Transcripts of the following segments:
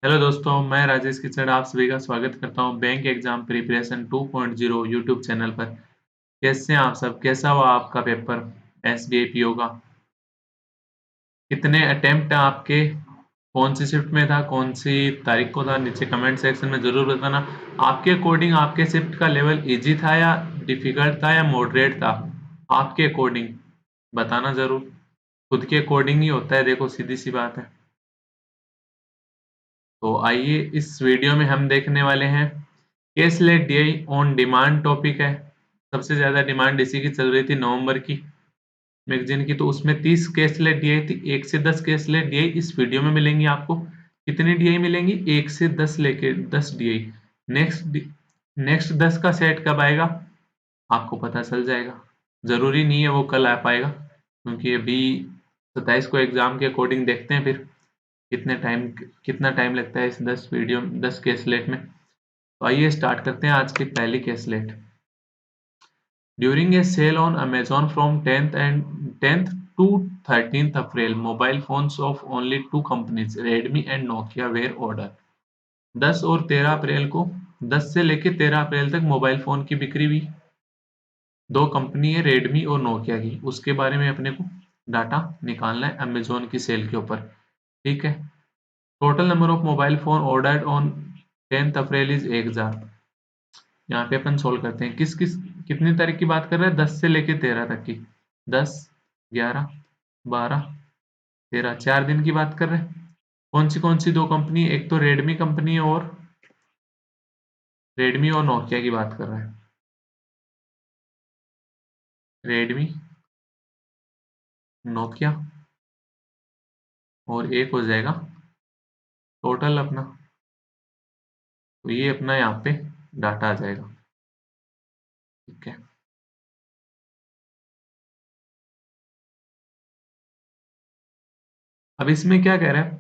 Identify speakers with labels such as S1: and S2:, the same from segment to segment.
S1: Hello दोस्तों, मैं राजेश किचड़ आप सभी का स्वागत करता हूं bank exam preparation 2.0 YouTube channel पर। कैसे हैं आप सब? कैसा हुआ आपका पेपर एसबीआई पीओ का? कितने अटेम्प्ट आपके? कौन सी शिफ्ट में था? कौन सी तारीख को था? नीचे कमेंट सेक्शन में जरूर बताना। आपके अकॉर्डिंग आपके शिफ्ट का लेवल इजी था या डिफिकल्ट था या मॉडरेट था? आपके अकॉर्डिंग बताना जरूर। खुद के अकॉर्डिंग ही होता है, देखो सीधी सी बात है। तो आइए इस वीडियो में हम देखने वाले हैं case late DI on demand topic है। सबसे ज्यादा डिमांड इसी की चल रही थी नवंबर की मैगजीन की, तो उसमें 30 केस लेट डीआई थी। 1 से 10 केस लेट डीआई इस वीडियो में मिलेंगी आपको। कितनी डीआई मिलेंगी? 1 से 10 लेके 10 डीआई। नेक्स्ट नेक्स्ट 10 का सेट कब आएगा आपको पता चल जाएगा। जरूरी नहीं है वो कल आ पाएगा, क्योंकि अभी 27 को एग्जाम के अकॉर्डिंग देखते हैं फिर कितना टाइम लगता है इस 10 केस लेट में। तो आइए स्टार्ट करते हैं आज की पहली caselet. During a sale on Amazon from 10th to 13th April mobile phones of only two companies Redmi and Nokia were order. 10 और 13 अप्रैल को, 10 से लेकर 13 अप्रैल तक मोबाइल फोन की बिक्री हुई। दो कंपनी है रेडमी और नोकिया की, उसके बारे में अपने को डाटा निकालना है अमेजोन की सेल के ऊपर। ठीक है। Total number of mobile phone ordered on 10th April is 1000। यहाँ पे अपन सोल्व करते हैं किस किस कितनी तारीख की बात कर रहे हैं? 10 से लेके 13 तक की। 10, 11, 12, 13, 4 दिन की बात कर रहे हैं। कौन सी दो कंपनी? एक तो रेडमी और नोकिया की बात कर रहे हैं। रेडमी, नोकिया, और एक हो जाएगा टोटल अपना। तो ये अपना यहाँ पे डाटा आ जाएगा। ठीक है। अब इसमें क्या कह रहा है?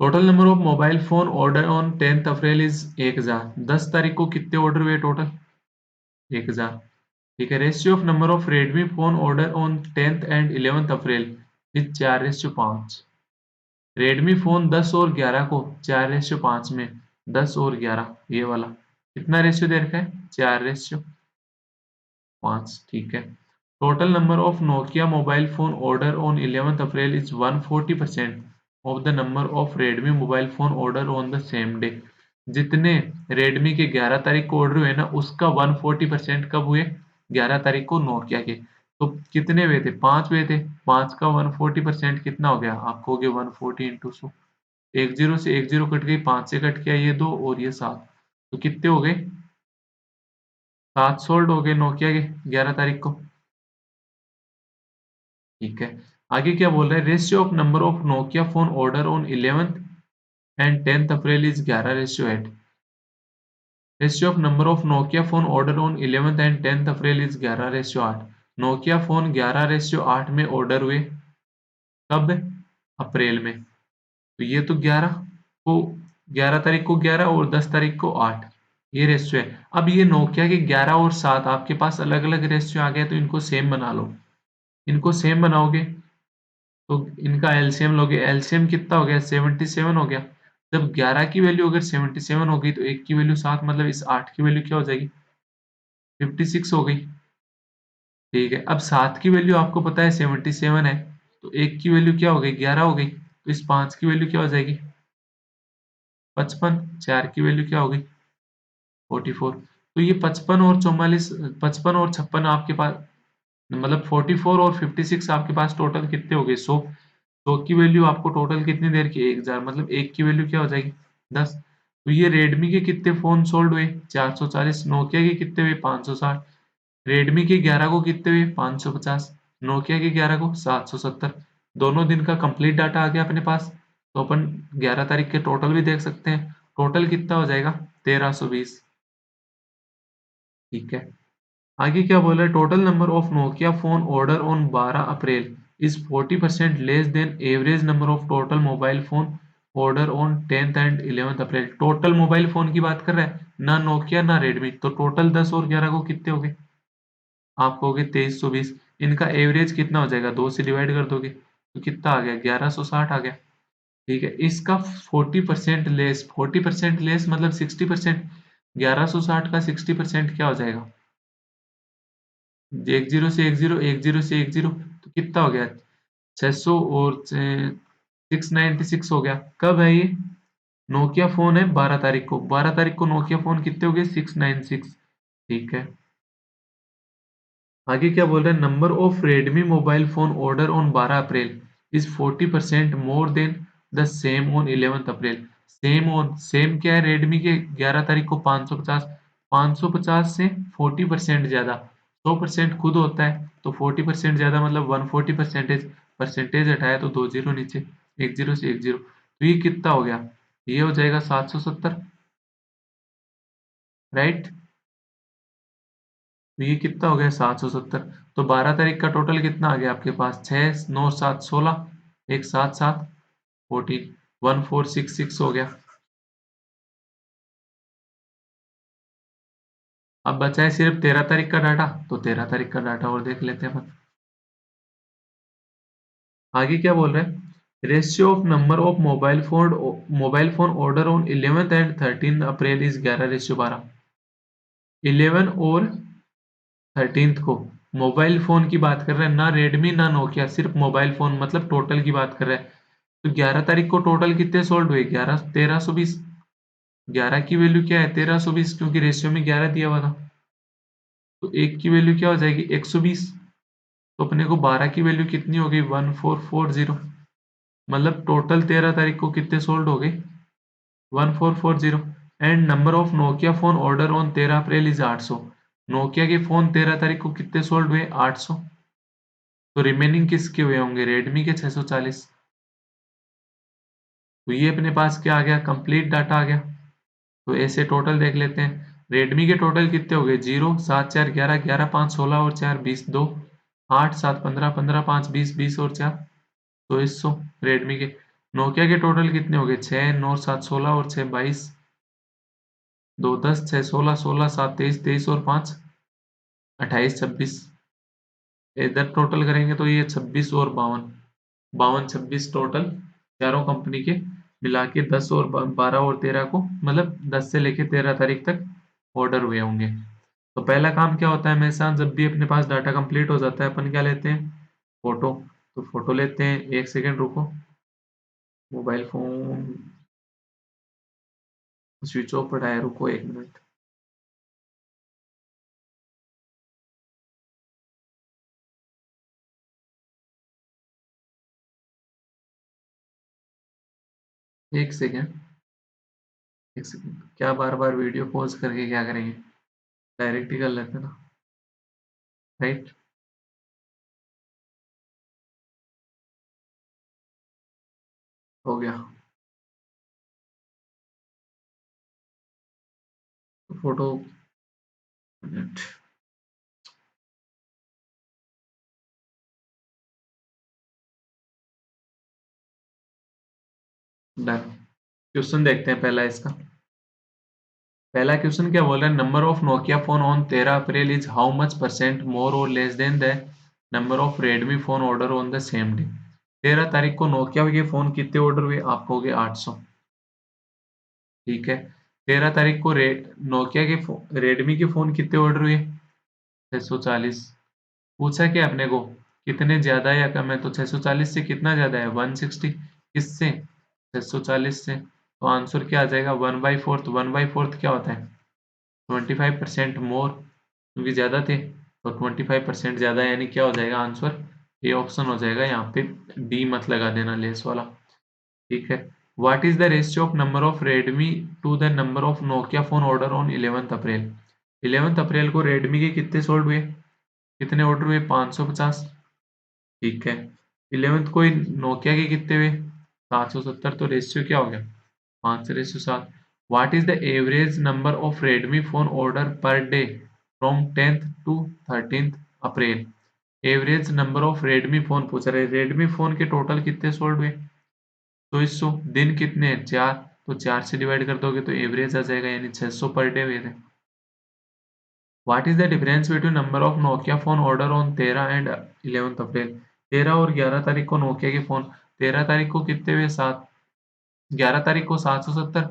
S1: Total number of mobile phone order on 10th April is 1000। 10 तारीख को कितने ऑर्डर हुए टोटल? 1000। ठीक है। Ratio of number of Redmi phone order on 10th and 11th April is 4:5। Redmi phone 10 और 11 को 4:5 में, 10 और 11 ये वाला कितना रेशियो दे रखा है? 4:5। ठीक है। Total number of Nokia mobile phone order on 11th April is 140% of the number of Redmi mobile phone order on the same day. जितने रेडमी के 11 तारीख को ऑर्डर हुए ना, उसका 140% कब हुए? 11 तारीख को नोकिया के। तो कितने हुए थे? 5 हुए थे। 5 का 140% कितना हो गया? आप कहोगे 140 इंटू 100। एक जीरो से एक जीरो कट गई, 5 से कट गया ये 2 और ये 7। तो कितने हो गए? 7 सोल्ड हो गए नोकिया के 11 तारीख को। ठीक है। आगे क्या बोल रहा है? Ratio of number of Nokia phone order on 11th and 10th April is 11:8। Ratio of number of Nokia phone order on 11th and 10th April is 11:8। Nokia phone 11:8 में ऑर्डर हुए कब? अप्रैल में। तो ये तो 11 को, 11 तारीख को 11 और 10 तारीख को 8, ये रेशियो है। अब ये नोकिया के 11 और 7 आपके पास अलग अलग रेशियो आ गया, तो इनको सेम बना लो। इनको सेम बनाओगे तो इनका एलसीएम लोगे। एलसीएम कितना हो गया? 77 हो गया। जब 11 की वैल्यू अगर 77 हो गई तो एक की वैल्यू 7, मतलब इस 8 की वैल्यू क्या हो जाएगी? 56 हो गई। ठीक है। अब 7 की वैल्यू आपको पता है 77 है, तो एक की वैल्यू क्या हो गई? 11 हो गई। तो इस 5 की वैल्यू क्या हो जाएगी? 55। 4 की वैल्यू क्या हो गई? 44। तो ये 55 और 44, 55 और 56 आपके पास, मतलब 44 और 56 आपके पास टोटल कितने हो गए? 100। 100 की वैल्यू आपको टोटल कितनी देर की? 1000, मतलब एक की वैल्यू क्या हो जाएगी? 10। तो ये रेडमी के कितने फोन सोल्ड हुए? 440। नोकिया के कितने हुए? 560। रेडमी के 11 को कितने हुए? 550। नोकिया के 11 को 770। दोनों दिन का कंप्लीट डाटा आ गया अपने पास। तो अपन 11 तारीख के टोटल भी देख सकते हैं। टोटल कितना हो जाएगा? 1320। ठीक है। आगे क्या बोला है? Total number of Nokia phone order on 12 April is 40% less than average number of total mobile phone order on 10th and 11th April. Total mobile phone की बात कर रहा है, ना नोकिया ना रेडमी। तो टोटल 10 और 11 को कितने हो गए? आप कहोगे 2320। इनका एवरेज कितना हो जाएगा? 2 से डिवाइड कर दोगे तो कितना आ गया? 1160 आ गया। ठीक है, इसका 40% लेस मतलब 60%। 1160 का 60% क्या हो जाएगा? 10 से 10 से 10 तो कितना हो गया? 600 और 696 हो गया। कब है ये? नोकिया फोन है 12 तारीख को। 12 तारीख को नोकिया फोन कितने हो गए? 696। ठीक है, आगे क्या बोल रहा है? Number of Redmi mobile phone order on 12 April is 40% more than the same on 11 April. Same क्या है? रेडमी के 11 तारीख को 550। 550 से 40% ज्यादा। 100% खुद होता है तो 40% ज्यादा मतलब 140%। परसेंटेज हटाया तो 20 नीचे। 10 से 10 तो ये कितना हो गया? ये हो जाएगा 770। राइट, तो ये कितना हो गया? 770। तो 12 तारीख का टोटल कितना आ गया आपके पास? 6 9 7 16। एक 7 7 14। 1466 हो गया। अब बचा है सिर्फ 13 तारीख का डाटा, तो 13 तारीख का डाटा और देख लेते हैं अपन। आगे क्या बोल रहे हैं? Ratio of number of mobile phone order on 11th and 13 April is 11:12। 11 और 13 को मोबाइल फोन की बात कर रहे हैं, ना रेडमी ना नोकिया, सिर्फ मोबाइल फोन मतलब टोटल की बात कर रहे हैं। तो 11 तारीख को टोटल कितने सोल्ड हुए? 1320। 11 की वैल्यू क्या है? 1320, क्योंकि रेशियो में 11 दिया हुआ था। तो एक की वैल्यू क्या हो जाएगी? 120। तो अपने को 12 की वैल्यू कितनी हो गई? 1440। मतलब टोटल 13 तारीख को कितने सोल्ड हो गए? 1440। And number of Nokia phone order on 13 April is 800। Nokia के फोन 13 तारीख को कितने सोल्ड हुए? 800। तो रिमेनिंग किसके हुए होंगे? रेडमी के 640। तो ये अपने पास क्या आ गया? कंप्लीट डाटा आ गया। तो ऐसे टोटल देख लेते हैं। रेडमी के टोटल कितने हो गए? 0 7 4 11 11 5 16 और 4 20 2 8 7 15 15 5 20 20 और 4 2400 रेडमी के। नोकिया के टोटल कितने हो गए? 6 9 7 16 और 6 22 2 10 6 16 16 7 23 23 और 5 28 26। इधर टोटल करेंगे तो ये 26 और 52। 52 26 टोटल चारों कंपनी के मिला के 10 और 12 और 13 को मतलब 10 से लेके 13 तारीख तक ऑर्डर हुए होंगे। तो पहला काम क्या होता है? हमेशा जब भी अपने पास डाटा कंप्लीट हो जाता है अपन क्या लेते हैं? फोटो। तो फोटो लेते हैं। एक सेकेंड रुको, मोबाइल फोन स्विच ऑफ पड़ा है, रुको 1 मिनट। एक सेकेंड, एक सेकेंड, क्या बार बार वीडियो पॉज करके क्या करेंगे? डायरेक्ट ही कर लेते हैं ना। राइट, हो गया। Photo minute done. क्वेश्चन देखते हैं पहला इसका। पहला क्वेश्चन क्या बोल रहा है? Number of Nokia phone on 13 April is how much percent more और less than the number of Redmi phone order on the same day. 13 तारीख को नोकिया के फोन कितने ऑर्डर हुए? आप कहोगे 800। ठीक है, 13 तारीख को नोकिया के रेडमी के फोन कितने ऑर्डर हुए? 640। पूछा क्या अपने को? कितने ज्यादा या कम है? तो 640 से कितना ज्यादा है? 160। किससे? 640 से। तो आंसर क्या आ जाएगा? 1/4। 1/4 क्या होता है? 25% मोर, क्योंकि ज्यादा थे तो 25% ज्यादा, यानी क्या हो जाएगा आंसर? ए ऑप्शन हो जाएगा। यहाँ पे डी मत लगा देना, लेस वाला। ठीक है, what is the ratio of number of Redmi to the number of Nokia phone order on 11 April. 11 अप्रैल को रेडमी के कितने सोल्ड हुए? कितने ऑर्डर हुए? 550। ठीक है, 11th को नोकिया के कितने हुए? 770। तो रेशियो क्या हो गया? 5:7। What is the average number of Redmi phone order per day from 10th to 13 April. Average number of Redmi phone पूछ रहे। रेडमी फोन के टोटल कितने सोल्ड हुए? 2400। दिन कितने हैं? 4। तो 4 से डिवाइड कर दोगे तो एवरेज आ जाएगा, यानी 600 पर डे हुए थे। What is the difference between number of Nokia phone order on 13 and 11 अप्रैल। 13 और 11 तारीख को नोकिया के फोन, 13 तारीख को कितने हुए? 7। 11 तारीख को 770,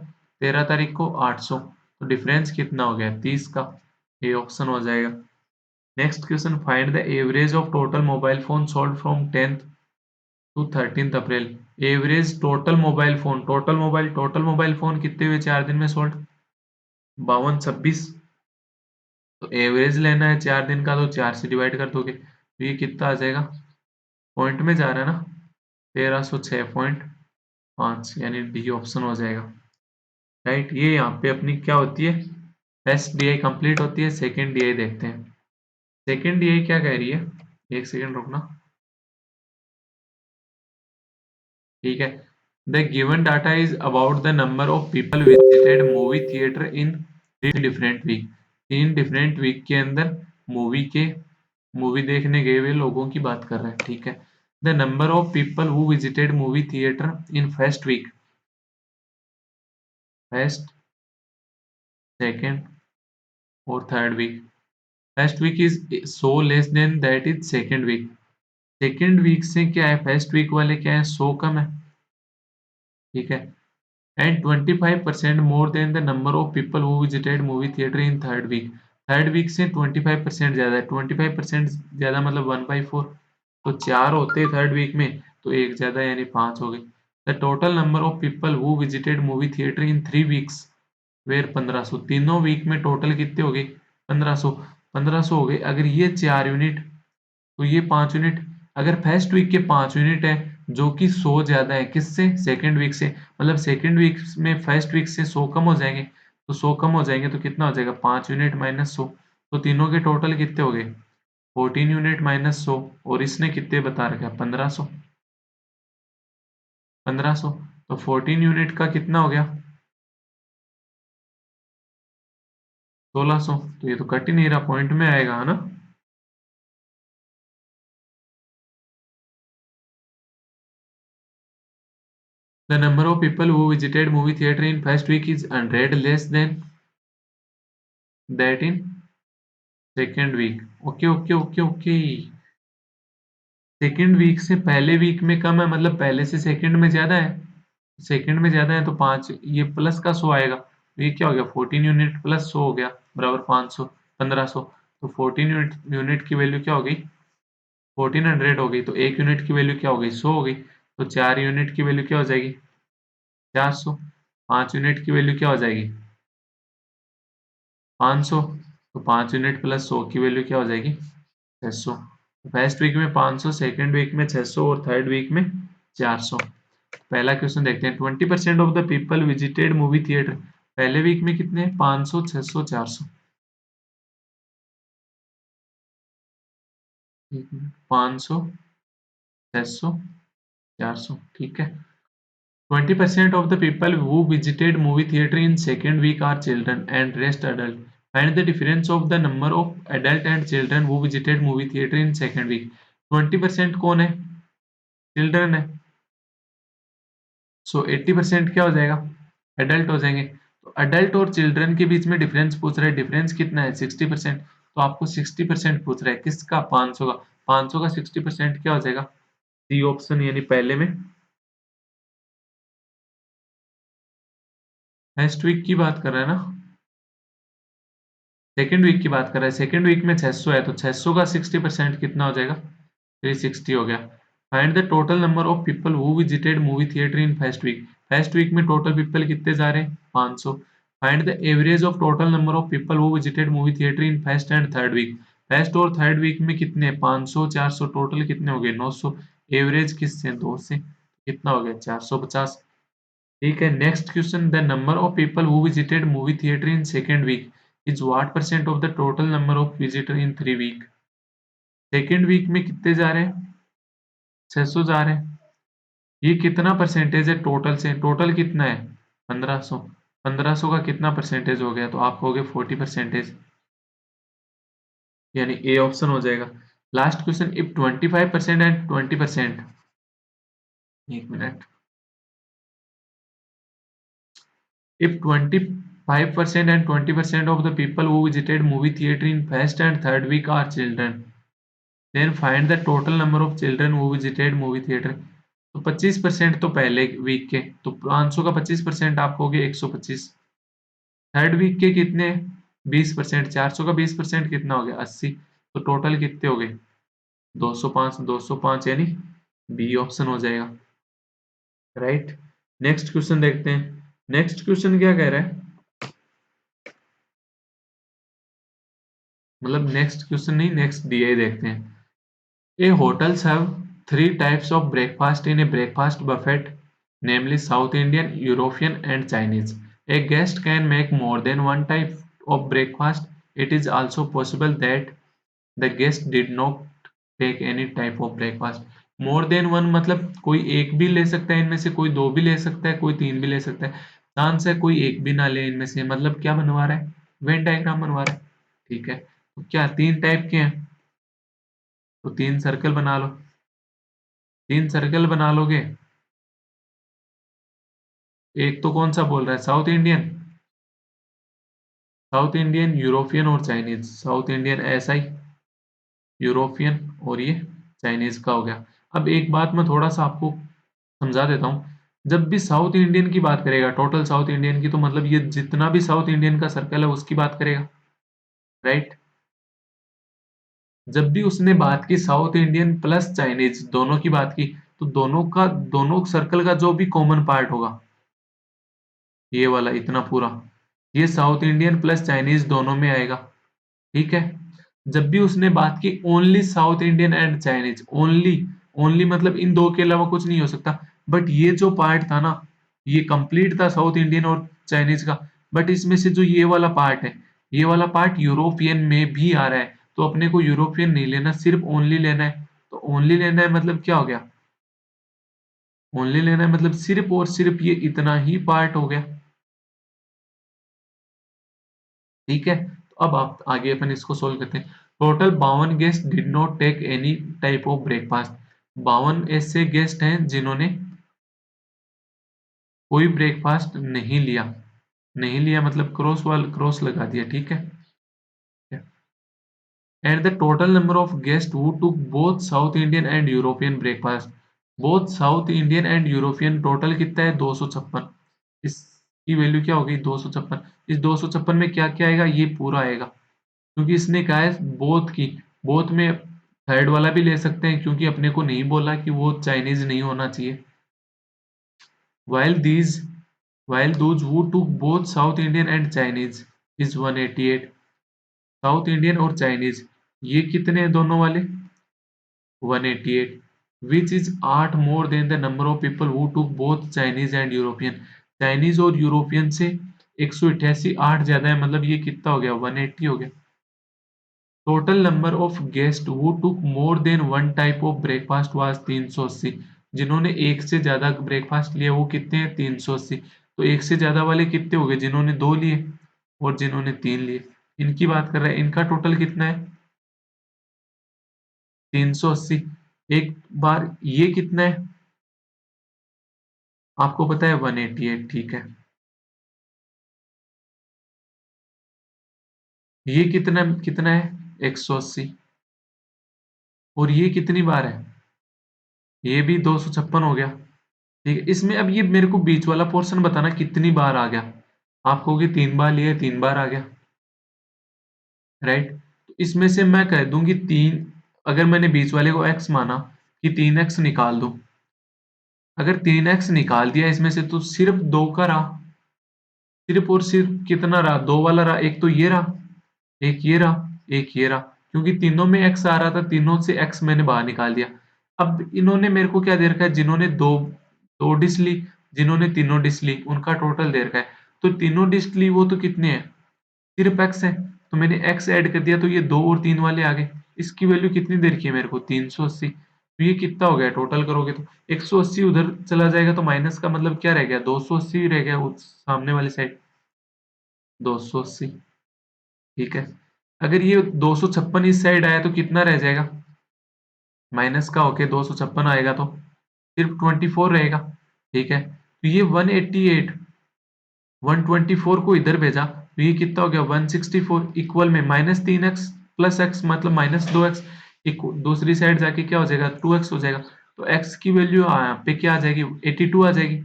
S1: 13 तारीख को 800, तो डिफरेंस कितना हो गया 30 का। ये ऑप्शन हो जाएगा। Next question, find the average of total mobile phone sold from 10th to 13th April. Average total mobile phone कितने हुए 4 दिन में सोल्ड? 5226। तो एवरेज लेना है 4 दिन का, तो 4 से डिवाइड कर दोगे तो ये कितना आ जाएगा, पॉइंट में जा रहा है ना, 1306.5, यानी डी ऑप्शन हो जाएगा। राइट, ये यहाँ पे अपनी क्या होती है, फर्स्ट डीआई कंप्लीट होती है। सेकेंड डीआई देखते हैं। सेकेंड डीआई क्या कह रही है, एक सेकेंड रुकना। ठीक है, the given data is about the number of people visited movie theatre in 3 different week. 3 different week के अंदर मूवी देखने गए हुए लोगों की बात कर रहे हैं। ठीक है, the number of people who visited movie theatre in first week, first, second और third week. First week is so less than that is second week. Second week से क्या है, फर्स्ट वीक वाले क्या है, 100 कम है। ठीक है, and 25% more than the number of people who visited movie theatre in third week. Third week से 25% ज्यादा है। 25% ज्यादा मतलब 1/4। तो 4 होते हैं थर्ड वीक में, तो एक ज्यादा यानी 5 हो गए। The total number of people who visited movie theatre in 3 weeks were 1500। तीनों वीक में टोटल कितने हो गए, 1500। 1500 हो गए। अगर ये 4 यूनिट, तो ये 5 यूनिट। अगर फर्स्ट वीक के 5 यूनिट है, जो कि 100 ज्यादा है किससे, सेकेंड वीक से, मतलब सेकेंड वीक में फर्स्ट वीक से 100 कम हो जाएंगे। तो 100 कम हो जाएंगे तो कितना हो जाएगा, 5 यूनिट माइनस 100। तो तीनों के टोटल कितने हो गए, 14 यूनिट माइनस 100। और इसने कितने बता रखा है, 1500। 1500, तो 14 यूनिट का कितना हो गया, 1600। तो ये तो कट ही नहीं रहा, पॉइंट में आएगा, है ना। The number of people who visited movie theater in first week is 100 less than that in second week. Okay okay okay okay, second week से पहले वीक में कम है, मतलब पहले से सेकेंड में ज्यादा है। सेकेंड में ज्यादा है तो 5, ये प्लस का 100 आएगा, तो ये क्या हो गया, 14 यूनिट प्लस 100 हो गया बराबर 500, 1500। तो 14 यूनिट यूनिट की वैल्यू क्या हो गई, 1400 हो गई। तो एक यूनिट की वैल्यू क्या हो गई, 100 हो गई। तो 4 यूनिट की वैल्यू क्या हो जाएगी, 400। 5 यूनिट की वैल्यू क्या हो जाएगी, 500। तो 5 यूनिट प्लस 100 की वैल्यू क्या हो जाएगी, 600। फर्स्ट वीक में 500, सेकेंड वीक में 600 और थर्ड वीक में 400। पहला क्वेश्चन देखते हैं, 20% of the people visited movie theatre. पहले वीक में कितने, 500, 600, 400। 500, 600, 400। ठीक है, 20% of the people who visited movie theater in second week are children and rest adult. Find the difference of the number of adult and children who visited movie theater in second week. 20% कौन है, children है। सो 80% क्या हो जाएगा, adult हो जाएंगे। तो adult और चिल्ड्रन के बीच में डिफरेंस पूछ रहा है, डिफरेंस कितना है, 60%। तो आपको 60% पूछ रहा है, किसका, 500 का। 500 का 60% क्या हो जाएगा, सी ऑप्शन, यानी पहले में। नेक्स्ट वीक की बात कर रहा है ना, सेकेंड वीक की बात कर रहा है। सेकेंड वीक में 600 है, तो 600 का 60% कितना हो जाएगा, 360 हो गया। Find the total number of people who visited movie theatre in first week. First week में टोटल पीपल कितने जा रहे हैं, 500। Find the average of total number of people who visited movie theatre in first and third week. First और third week में कितने, 500, 400, total कितने हो गए, 900। एवरेज किससे, 2 से, कितना हो गया, 450। ठीक है, next question, the number of people who visited movie theatre in second week is what percent of the total number of visitor in 3 week. Second week में कितने जा रहे हैं, 600 जा रहे हैं। ये कितना परसेंटेज है टोटल से, टोटल कितना है, 1500। 1500 का कितना परसेंटेज हो गया, तो आप कहोगे 40%, यानी ए ऑप्शन हो जाएगा। लास्ट क्वेश्चन, इफ 25% एंड 20%, एक minute, if 25% and 20% of the people who visited movie theater in first and third week are children, then find the total number of children who visited movie theater. तो 25% तो पहले week के, तो 500 का 25% आप कहोगे 125। Third week के कितने? 20%। 400 का 20% कितना हो गया? 80। तो टोटल कितने हो गए? 205। 205 यानी बी ऑप्शन हो जाएगा, राइट। नेक्स्ट क्वेश्चन देखते हैं। नेक्स्ट क्वेश्चन क्या कह रहा है, मतलब नेक्स्ट क्वेश्चन नहीं, नेक्स्ट दिया ही देखते हैं। A hotels have three types of breakfast in a breakfast buffet, namely South Indian, European, and Chinese. A guest can make more than one type of breakfast. It is also possible that the guest did not take any type of breakfast. More than one मतलब कोई एक भी ले सकता है इनमें से, कोई दो भी ले सकता है, कोई तीन भी ले सकता है। चांस है कोई एक भी ना ले इनमें से, मतलब क्या बनवा रहा है? वेन डायग्राम बनवा रहा है। ठीक है, तो क्या तीन टाइप के हैं? तो तीन सर्कल बना लो। तीन सर्कल बना लोगे। एक तो कौन सा बोल रहा है? South Indian, south Indian, European और चाइनीज। साउथ इंडियन ऐसा ही, यूरोपियन और ये चाइनीज का हो गया। अब एक बात मैं थोड़ा सा आपको समझा देता हूँ। जब भी साउथ इंडियन की बात करेगा, टोटल साउथ इंडियन की, तो मतलब ये जितना भी साउथ इंडियन का सर्कल है उसकी बात करेगा, राइट। जब भी उसने बात की साउथ इंडियन प्लस चाइनीज दोनों की बात की, तो दोनों का, दोनों सर्कल का जो भी कॉमन पार्ट होगा, ये वाला इतना पूरा, ये साउथ इंडियन प्लस चाइनीज दोनों में आएगा। ठीक है। जब भी उसने बात की only South Indian and Chinese, only, only मतलब इन दो के अलावा कुछ नहीं हो सकता। बट ये जो पार्ट था ना, ये कंप्लीट था साउथ इंडियन और चाइनीज का। बट इसमें से जो ये वाला पार्ट है, ये वाला पार्ट यूरोपियन में भी आ रहा है, तो अपने को यूरोपियन नहीं लेना, सिर्फ ओनली लेना है। तो ओनली लेना है मतलब क्या हो गया? ओनली लेना है मतलब सिर्फ और सिर्फ ये इतना ही पार्ट हो गया। ठीक है, तो अब आप आगे अपन इसको सोल्व करते हैं। Total 52 guest did not take any type of breakfast. 52 ऐसे गेस्ट हैं जिन्होंने कोई ब्रेकफास्ट नहीं लिया। नहीं लिया मतलब क्रॉस वाल क्रॉस लगा दिया। ठीक है। And the total number of guest who took both south Indian and European breakfast. Both south Indian and European total कितना है? 256। इसकी वैल्यू क्या होगी? 256। इस 256 में क्या क्या आएगा? ये पूरा आएगा, क्योंकि इसने कहा है बोथ की। बोथ में थर्ड वाला भी ले सकते हैं, क्योंकि अपने को नहीं बोला कि वो चाइनीज नहीं होना चाहिए। while these while those who took both South Indian and Chinese is 188। South Indian और चाइनीज ये कितने हैं दोनों वाले? 188, which is 8 more than the number of people who took both Chinese and European। Chinese और यूरोपियन से 188, 8 ज्यादा है, मतलब ये कितना हो गया? 180 हो गया। Total number of guest who took more than one type of breakfast was 380। जिन्होंने एक से ज्यादा ब्रेकफास्ट लिया वो कितने हैं? 380। तो एक से ज्यादा वाले कितने हो गए? जिन्होंने दो लिए और जिन्होंने तीन लिए, इनकी बात कर रहे हैं। इनका टोटल कितना है? 380। एक बार ये कितना है आपको पता है? 188। ठीक है। ये कितना कितना है? 180। और ये कितनी बार है? ये भी 256 हो गया। ठीक है, इसमें अब ये मेरे को बीच वाला पोर्शन बताना कितनी बार आ गया। आप कहोगे 3 बार लिए, 3 बार आ गया, राइट। तो इसमें से मैं कह दूंगी तीन, अगर मैंने बीच वाले को x माना कि 3x निकाल दो। अगर 3x निकाल दिया इसमें से, तो सिर्फ दो का रहा, सिर्फ और सिर्फ कितना रहा? दो वाला रहा। एक तो ये रहा, एक ये रहा, एक ये रहा। क्योंकि तीनों में x आ रहा था, तीनों से x मैंने बाहर निकाल दिया। अब इन्होंने मेरे को क्या दे रखा है? जिन्होंने दो दो डिश ली, जिन्होंने तीनों डिश ली, उनका टोटल दे रखा है। तो तीनों डिश ली वो तो कितने हैं? सिर्फ x है, तो मैंने x ऐड कर दिया, तो ये दो और तीन वाले आ गए। इसकी वैल्यू कितनी दे रखी है मेरे को? 380। तो ये कितना हो गया? टोटल करोगे तो 180 उधर चला जाएगा, तो माइनस का मतलब क्या रह गया? 280 रह गया उस सामने वाली साइड। 280। ठीक है। अगर ये 256 इस साइड आया तो कितना रह जाएगा? माइनस का होके 256 आएगा तो सिर्फ 24 रहेगा। ठीक है, तो ये 188, 124 को इधर भेजा, तो ये कितना हो गया? 164 इक्वल में -3x प्लस x मतलब -2x। दूसरी साइड जाके क्या हो जाएगा? 2x हो जाएगा। तो x की वैल्यू यहाँ पे क्या आ जाएगी, 82 आ जाएगी।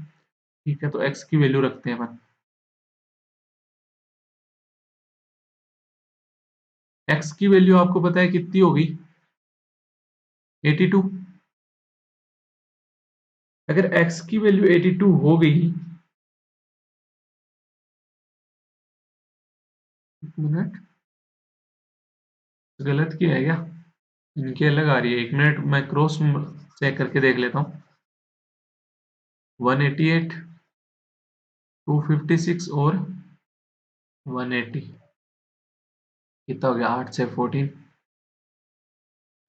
S1: ठीक है, तो x की वैल्यू रखते हैं अपन। x की वैल्यू आपको पता है कितनी होगी, 82। अगर x की वैल्यू 82 हो गई, एक मिनट, गलत किया है क्या, इनकी अलग आ रही है, एक मिनट मैं क्रॉस चेक करके देख लेता हूँ। 188, 256 और 180, कितना हो गया, 8 से 14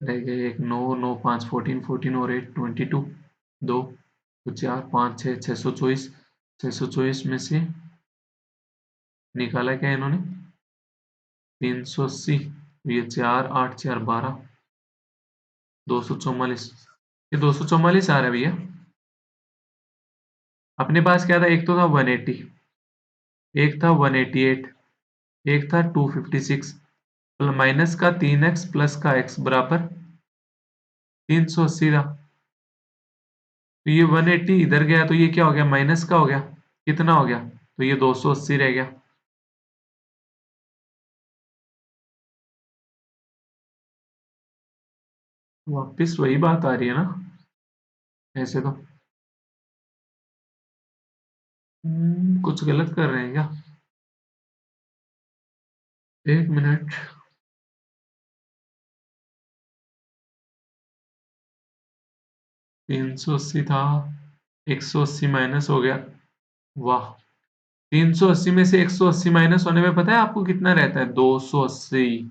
S1: रह गए, एक 9, 9 5 14, 14 और 8 22, 2 तो 4 5 6, 624, 624 में से निकाला क्या इन्होंने, 380, ये 4 8 4 12, 244, ये 244 आ रहा है भैया। अपने पास क्या था, एक तो था 180, एक था 188, एक था 256, माइनस का 3x प्लस का x बराबर 380 था। तो ये 180 इधर गया तो ये क्या हो गया, माइनस का हो गया, कितना हो गया, तो ये 280 रह गया। वापिस वही बात आ रही है ना, ऐसे तो कुछ गलत कर रहे हैं क्या, एक मिनट, 380 था, 180 माइनस हो गया, वाह, 380 में से 180 माइनस होने में पता है आपको कितना रहता है, 280,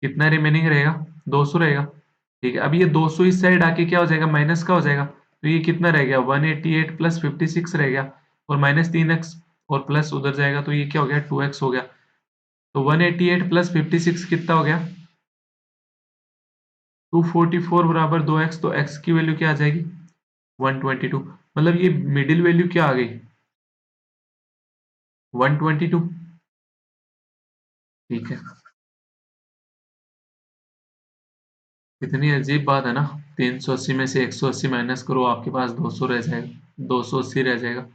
S1: कितना रिमेनिंग रहेगा, 200 रहेगा। ठीक है, अब ये 200 इस साइड आके क्या हो जाएगा, माइनस का हो जाएगा, तो ये कितना रह गया, 188 प्लस 56 रह गया, और माइनस 3x और प्लस उधर जाएगा तो ये क्या हो गया, 2x हो गया। तो 188 प्लस 56 कितना हो गया, 244 बराबर 2x, तो x की वैल्यू क्या आ जाएगी, 122, मतलब ये मिडिल वैल्यू क्या आ गई, 122। ठीक है, इतनी अजीब बात है ना, 380 में से 180 माइनस करो, आपके पास 200 रह जाएगा, 280 रह जाएगा।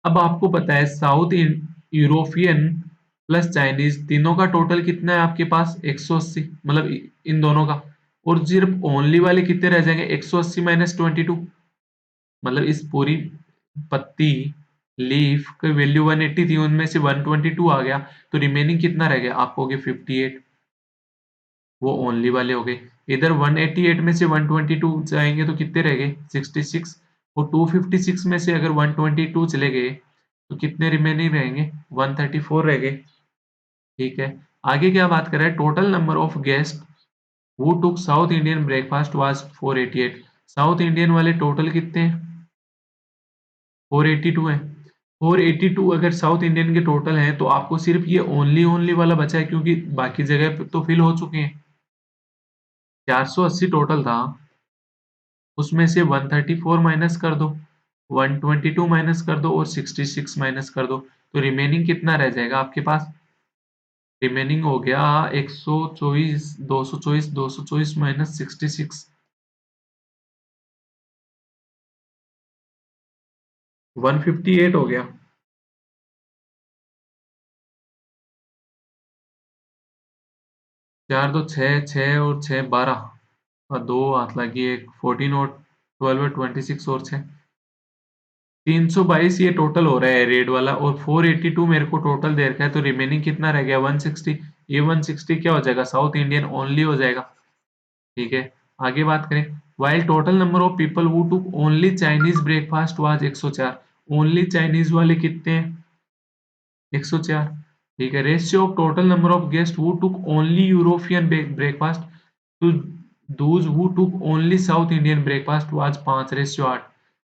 S1: अब आपको पता है साउथ यूरोपियन प्लस चाइनीज तीनों का टोटल कितना है आपके पास, 180, मतलब इन दोनों का, और सिर्फ ओनली वाले कितने रह जाएंगे, 180 माइनस 22, मतलब इस पूरी पत्ती लीफ की वैल्यू 180 थी, उनमें से 122 आ गया, तो रिमेनिंग कितना रह गया, आप कहोगे 58, वो ओनली वाले हो गए। इधर 188 में से 122 जाएंगे तो कितने रह गए, 66, और 256 में से अगर 122 चले गए तो कितने रिमेनिंग रहेंगे, 134 रह गए। ठीक है, आगे क्या बात कर रहा है, total number of guest who took south Indian breakfast was 488, south Indian वाले टोटल कितने हैं, 482 है। 482 अगर साउथ इंडियन के टोटल हैं तो आपको सिर्फ ये ओनली ओनली वाला बचा है, क्योंकि बाकी जगह पे तो फिल हो चुके हैं। 480 टोटल था, उसमें से 134 माइनस कर दो, 122 माइनस कर दो और 66 माइनस कर दो, तो रिमेनिंग कितना रह जाएगा आपके पास, रिमेनिंग हो गया 124, 224, 224 माइनस 66, 158 हो गया। 4 दो 6, 6 और 6 12, और 2 हाथ लगी, एक 14 और 12 और 26 और 6, 322 ये टोटल हो रहा है रेड वाला, और 482 मेरे को टोटल दे रखा है, तो रिमेनिंग कितना रह गया, 160, ये 160 क्या हो जाएगा, साउथ इंडियन ओनली हो जाएगा। ठीक है, आगे बात करें, while total number of people who took only Chinese breakfast was 104, only Chinese वाले कितने हैं, 104। ठीक है, ratio of total number of guest who took only European breakfast to those who took only South Indian breakfast was 5:8,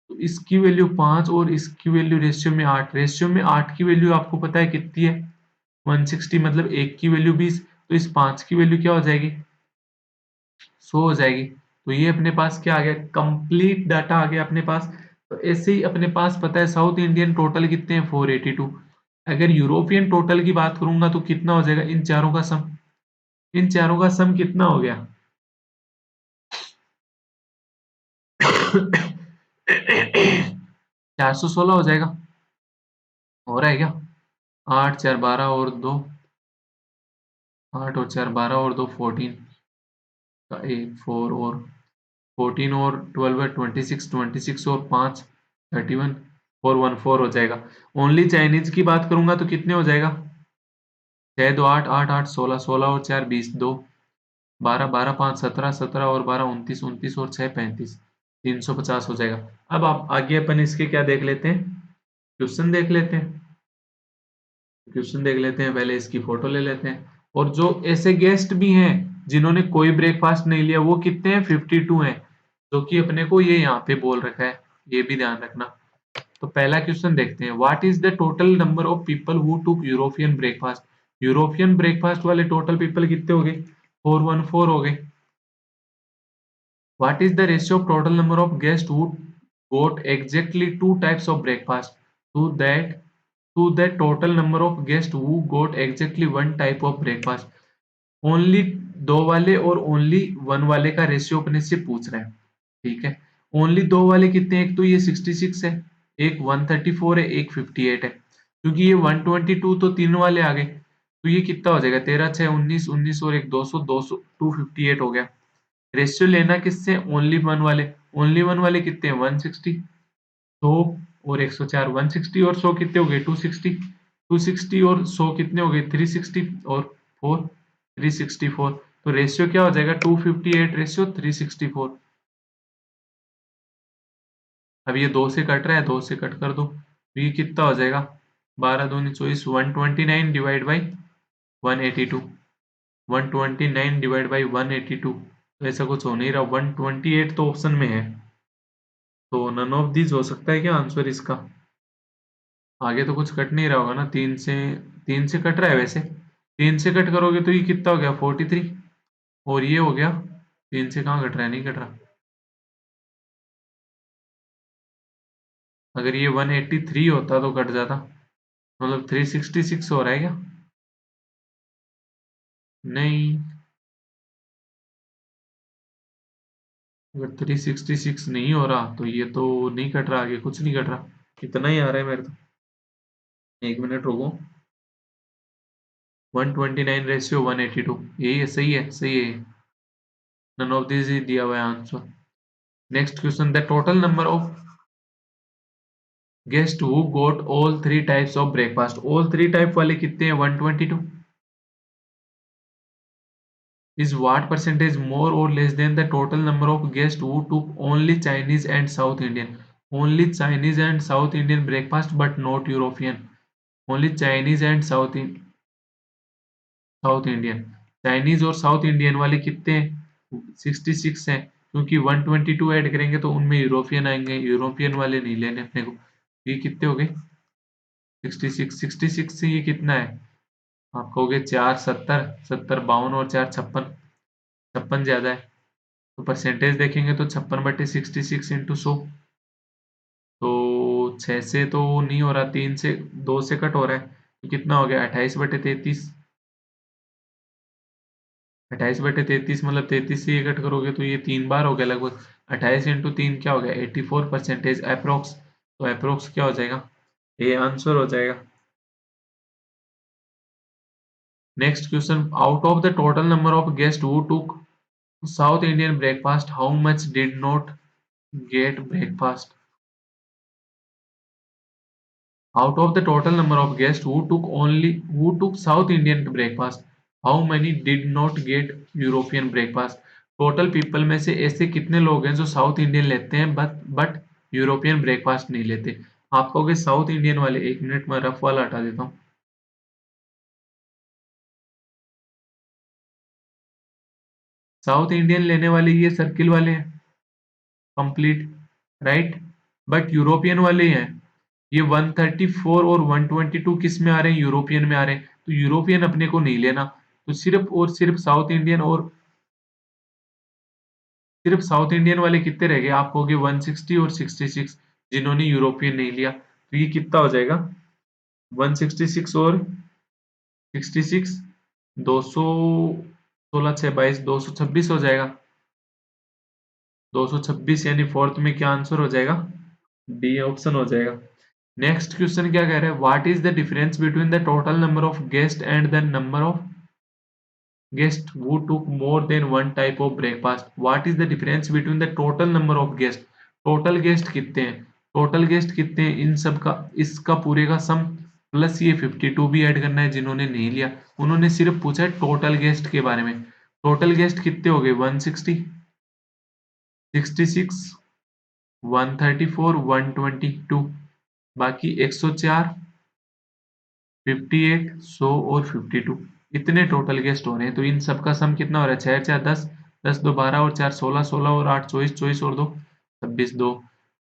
S1: तो इसकी value 5 और इसकी value ratio में 8, रेशियो में 8 की वैल्यू आपको पता है कितनी है, 160, मतलब एक की वैल्यू 20, तो इस 5 की वैल्यू क्या हो जाएगी, 100 हो जाएगी। तो ये अपने पास क्या आ गया, कंप्लीट डाटा आ गया अपने पास। तो ऐसे ही अपने पास पता है साउथ इंडियन टोटल कितने हैं, 482, अगर यूरोपियन टोटल की बात करूंगा तो कितना हो जाएगा, इन चारों का सम, इन चारों का सम कितना हो गया, 416 हो जाएगा। हो रहा है क्या? 8 4 12 और 2, 8 और 4 12 और 2 14 का 1 4 और 14 और 12 है 26, 26 और 5 31 और 1 4 हो जाएगा। ओनली चाइनीज की बात करूंगा तो कितने हो जाएगा? 6 2 8 8 8 16 16 और 4 20 2 12 12 5 17 17 और 12 29 29 और 6 35 350 हो जाएगा। अब आप आगे अपन इसके क्या देख लेते हैं, क्वेश्चन देख लेते हैं। क्वेश्चन देख लेते हैं, पहले इसकी फोटो ले लेते हैं। और जो ऐसे गेस्ट भी हैं जिन्होंने कोई ब्रेकफास्ट नहीं लिया वो कितने हैं? 52 हैं, जो कि अपने को ये यहाँ पे बोल रखा है, ये भी ध्यान रखना। तो पहला क्वेश्चन देखते हैं, what is the total number of people who took European breakfast? European breakfast वाले टोटल पीपल कितने हो गए? 414 हो गए। What is the ratio of total number of guests who got exactly two types of breakfast to the total number of guests who got exactly one type of breakfast? Only दो वाले और only one वाले का ratio अपने से पूछ रहा है। ठीक है, ओनली दो वाले कितने हैं? एक तो ये 66 है, एक 134 है, एक 58 है। क्योंकि ये 122 तो तीन वाले आ गए, तो ये कितना हो जाएगा? 13 6 19 19 और एक 200 200 258 हो गया। रेशियो लेना किससे? ओनली वन वाले। ओनली वन वाले कितने हैं? 160। 100 और 104, 160 और 100 कितने हो गए? 260। 260 और 100 कितने हो गए? 360 और 4 364। तो रेशियो क्या हो जाएगा? 258 रेशियो 364। अब ये दो से कट रहा है, दो से कट कर दो, तो ये कितना हो जाएगा? 12 दूनी 24, 129 डिवाइड बाई 182, 129 डिवाइड बाई 182। तो ऐसा कुछ हो नहीं रहा, 128 तो ऑप्शन में है, तो नन ऑफ दीज हो सकता है क्या आंसर इसका? आगे तो कुछ कट नहीं रहा होगा ना, तीन से कट रहा है वैसे। तीन से कट करोगे तो ये कितना हो गया? 43। और ये हो गया, तीन से कहाँ कट रहा है? नहीं कट रहा। अगर ये 183 होता तो कट जाता, मतलब 366 हो रहा है क्या? नहीं, अगर 366 नहीं हो रहा तो ये तो नहीं कट रहा, आगे कुछ नहीं कट रहा, इतना ही आ रहा है मेरे तो। एक मिनट रुको, 129 रेशियो 182, यही है, सही है, सही है। नन ऑफ दिस ही दिया हुआ है answer. Next question, the total number of guest who got all three types of breakfast? All three type वाले कितने हैं? 122। इज व्हाट परसेंटेज मोर और less than the total number of guest who took only Chinese and south Indian? Only Chinese and south Indian breakfast but not European. Only Chinese and south Indian. Chinese और south Indian वाले कितने हैं? 66 हैं, क्योंकि 122 add करेंगे तो उनमें European आएंगे, यूरोपियन वाले नहीं लेने अपने को। ये कितने हो गए? 66। 66 से ये कितना है? आप कहोगे 4 70, 70 52 और 4 56, 56 ज्यादा है। तो परसेंटेज देखेंगे तो 56/66 इंटू 100, तो 6 से तो नहीं हो रहा, 3 से 2 से कट हो रहा है, तो कितना हो गया? 28/33। 28/33 मतलब 33 से ये कट करोगे तो ये 3 बार हो गया लगभग। 28 इंटू 3 क्या हो गया? 84 परसेंटेज अप्रोक्स। तो अप्रोक्स क्या हो जाएगा? ये आंसर हो जाएगा। Next question, out of the total number of guest who took south Indian breakfast how much did not gate breakfast? Out of the total number of guests who took South Indian breakfast, how many did not get European breakfast? Total people में से ऐसे कितने लोग हैं जो south Indian लेते हैं but European breakfast नहीं लेते? आप कहोगे साउथ इंडियन वाले, एक मिनट में रफ वाला हटा देता हूँ। साउथ इंडियन लेने वाले ये सर्किल वाले हैं, कंप्लीट, राइट। बट यूरोपियन वाले हैं, ये 134 और 122 किस में आ रहे हैं? यूरोपियन में आ रहे हैं, तो यूरोपियन अपने को नहीं लेना। तो सिर्फ और सिर्फ साउथ इंडियन, और सिर्फ साउथ इंडियन वाले कितने रह गए? आप कहोगे 160 और 66, जिन्होंने यूरोपियन नहीं लिया, तो ये कितना हो जाएगा? 166 और 66, 200, 16 6 22, 226 हो जाएगा। 226 यानी फोर्थ में क्या आंसर हो जाएगा? डी ऑप्शन हो जाएगा। नेक्स्ट क्वेश्चन क्या कह रहा है? What is the difference between the total number of guest and the number of guest who took more than one type of breakfast? What is the difference between the total number of guests? Total guest कितने हैं? Total guest कितने हैं इन सब का, इसका पूरे का सम plus ये 52 भी ऐड करना है। जिन्होंने नहीं लिया उन्होंने सिर्फ पूछा है टोटल गेस्ट के बारे में। टोटल गेस्ट कितने हो गए? 160, 66, 134, 122। बाकी 104, 58, 100 और 52। इतने टोटल गेस्ट हो रहे हैं। तो इन सब का सम कितना हो रहा है? 6 4 10, 10 2 12 और 4 16, 16 और 8 24, 24 और 2 26, 2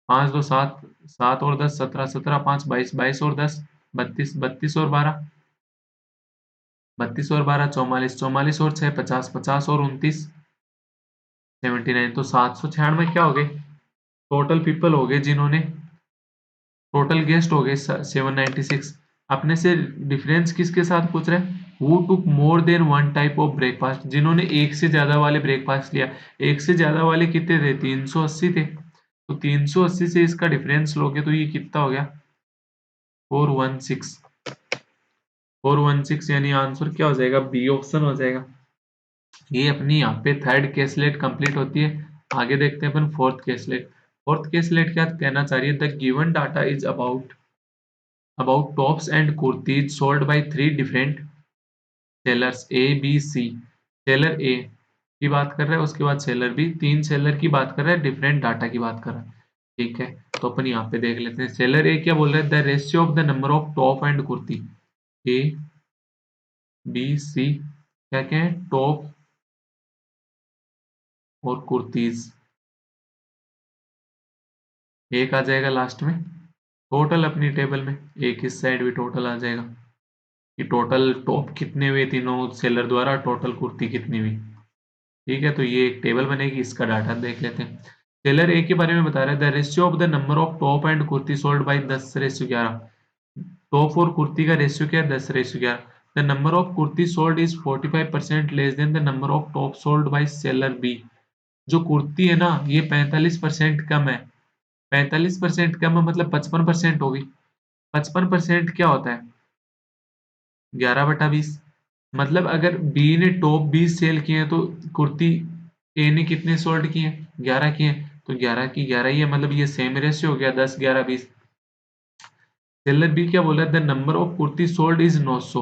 S1: 5 2 7, 7 और 10 17, 17 5 22, 22 और 10 32, 32 और 12, 32 और 12 44, 44 और 6 50, 50 और 29 79। तो 796 क्या हो गए? टोटल पीपल हो गए जिन्होंने, टोटल गेस्ट हो गए 796। अपने से डिफरेंस किसके साथ पूछ रहे हैं? Who took more than one type of breakfast, जिन्होंने एक से ज्यादा वाले ब्रेकफास्ट लिया। एक से ज्यादा वाले कितने थे? 380 थे। तो 380 से इसका डिफरेंस लोगे तो ये कितना हो गया? 416। 416 यानी आंसर क्या हो जाएगा? बी ऑप्शन हो जाएगा। ये अपनी यहाँ पे थर्ड केसलेट कंप्लीट होती है। आगे देखते हैं अपन फोर्थ केसलेट। फोर्थ केसलेट क्या कहना चाह रही है? The given data is about tops and kurtis sold by three different sellers A, B, C। Seller A की बात कर रहा है, उसके बाद सेलर B, तीन सेलर की बात कर रहा है, डिफरेंट डाटा की बात कर रहा है। ठीक है, तो अपन यहाँ पे देख लेते हैं। सेलर A क्या बोल रहा है? The ratio of the number of top and kurti. A, B, C क्या क्या है? टॉप और कुर्तीज। एक आ जाएगा लास्ट में टोटल अपनी टेबल में, एक इस साइड भी टोटल आ जाएगा कि टोटल टॉप कितने हुए तीनों सेलर द्वारा, टोटल कुर्ती कितनी हुई। ठीक है, तो ये एक टेबल बनेगी, इसका डाटा देख लेते हैं। टेलर ए के बारे में बता रहा है the ratio of the number of top and kurti sold by 10:11। Top और कुर्ती का रेशियो क्या है? 10:11। The number of kurti sold is 45% less than the number of top sold by seller B. जो कुर्ती है ना ये 45% कम है। 45% कम है मतलब 55% होगी। 55% क्या होता है? 11/20। मतलब अगर बी ने टॉप 20 सेल किए हैं तो कुर्ती ए ने कितने सोल्ड किए हैं? 11 किए हैं। तो 11 की 11 ही है, मतलब ये सेम रेशियो हो गया 10 11 20। सेलर बी क्या बोला? The number of kurti sold is 900।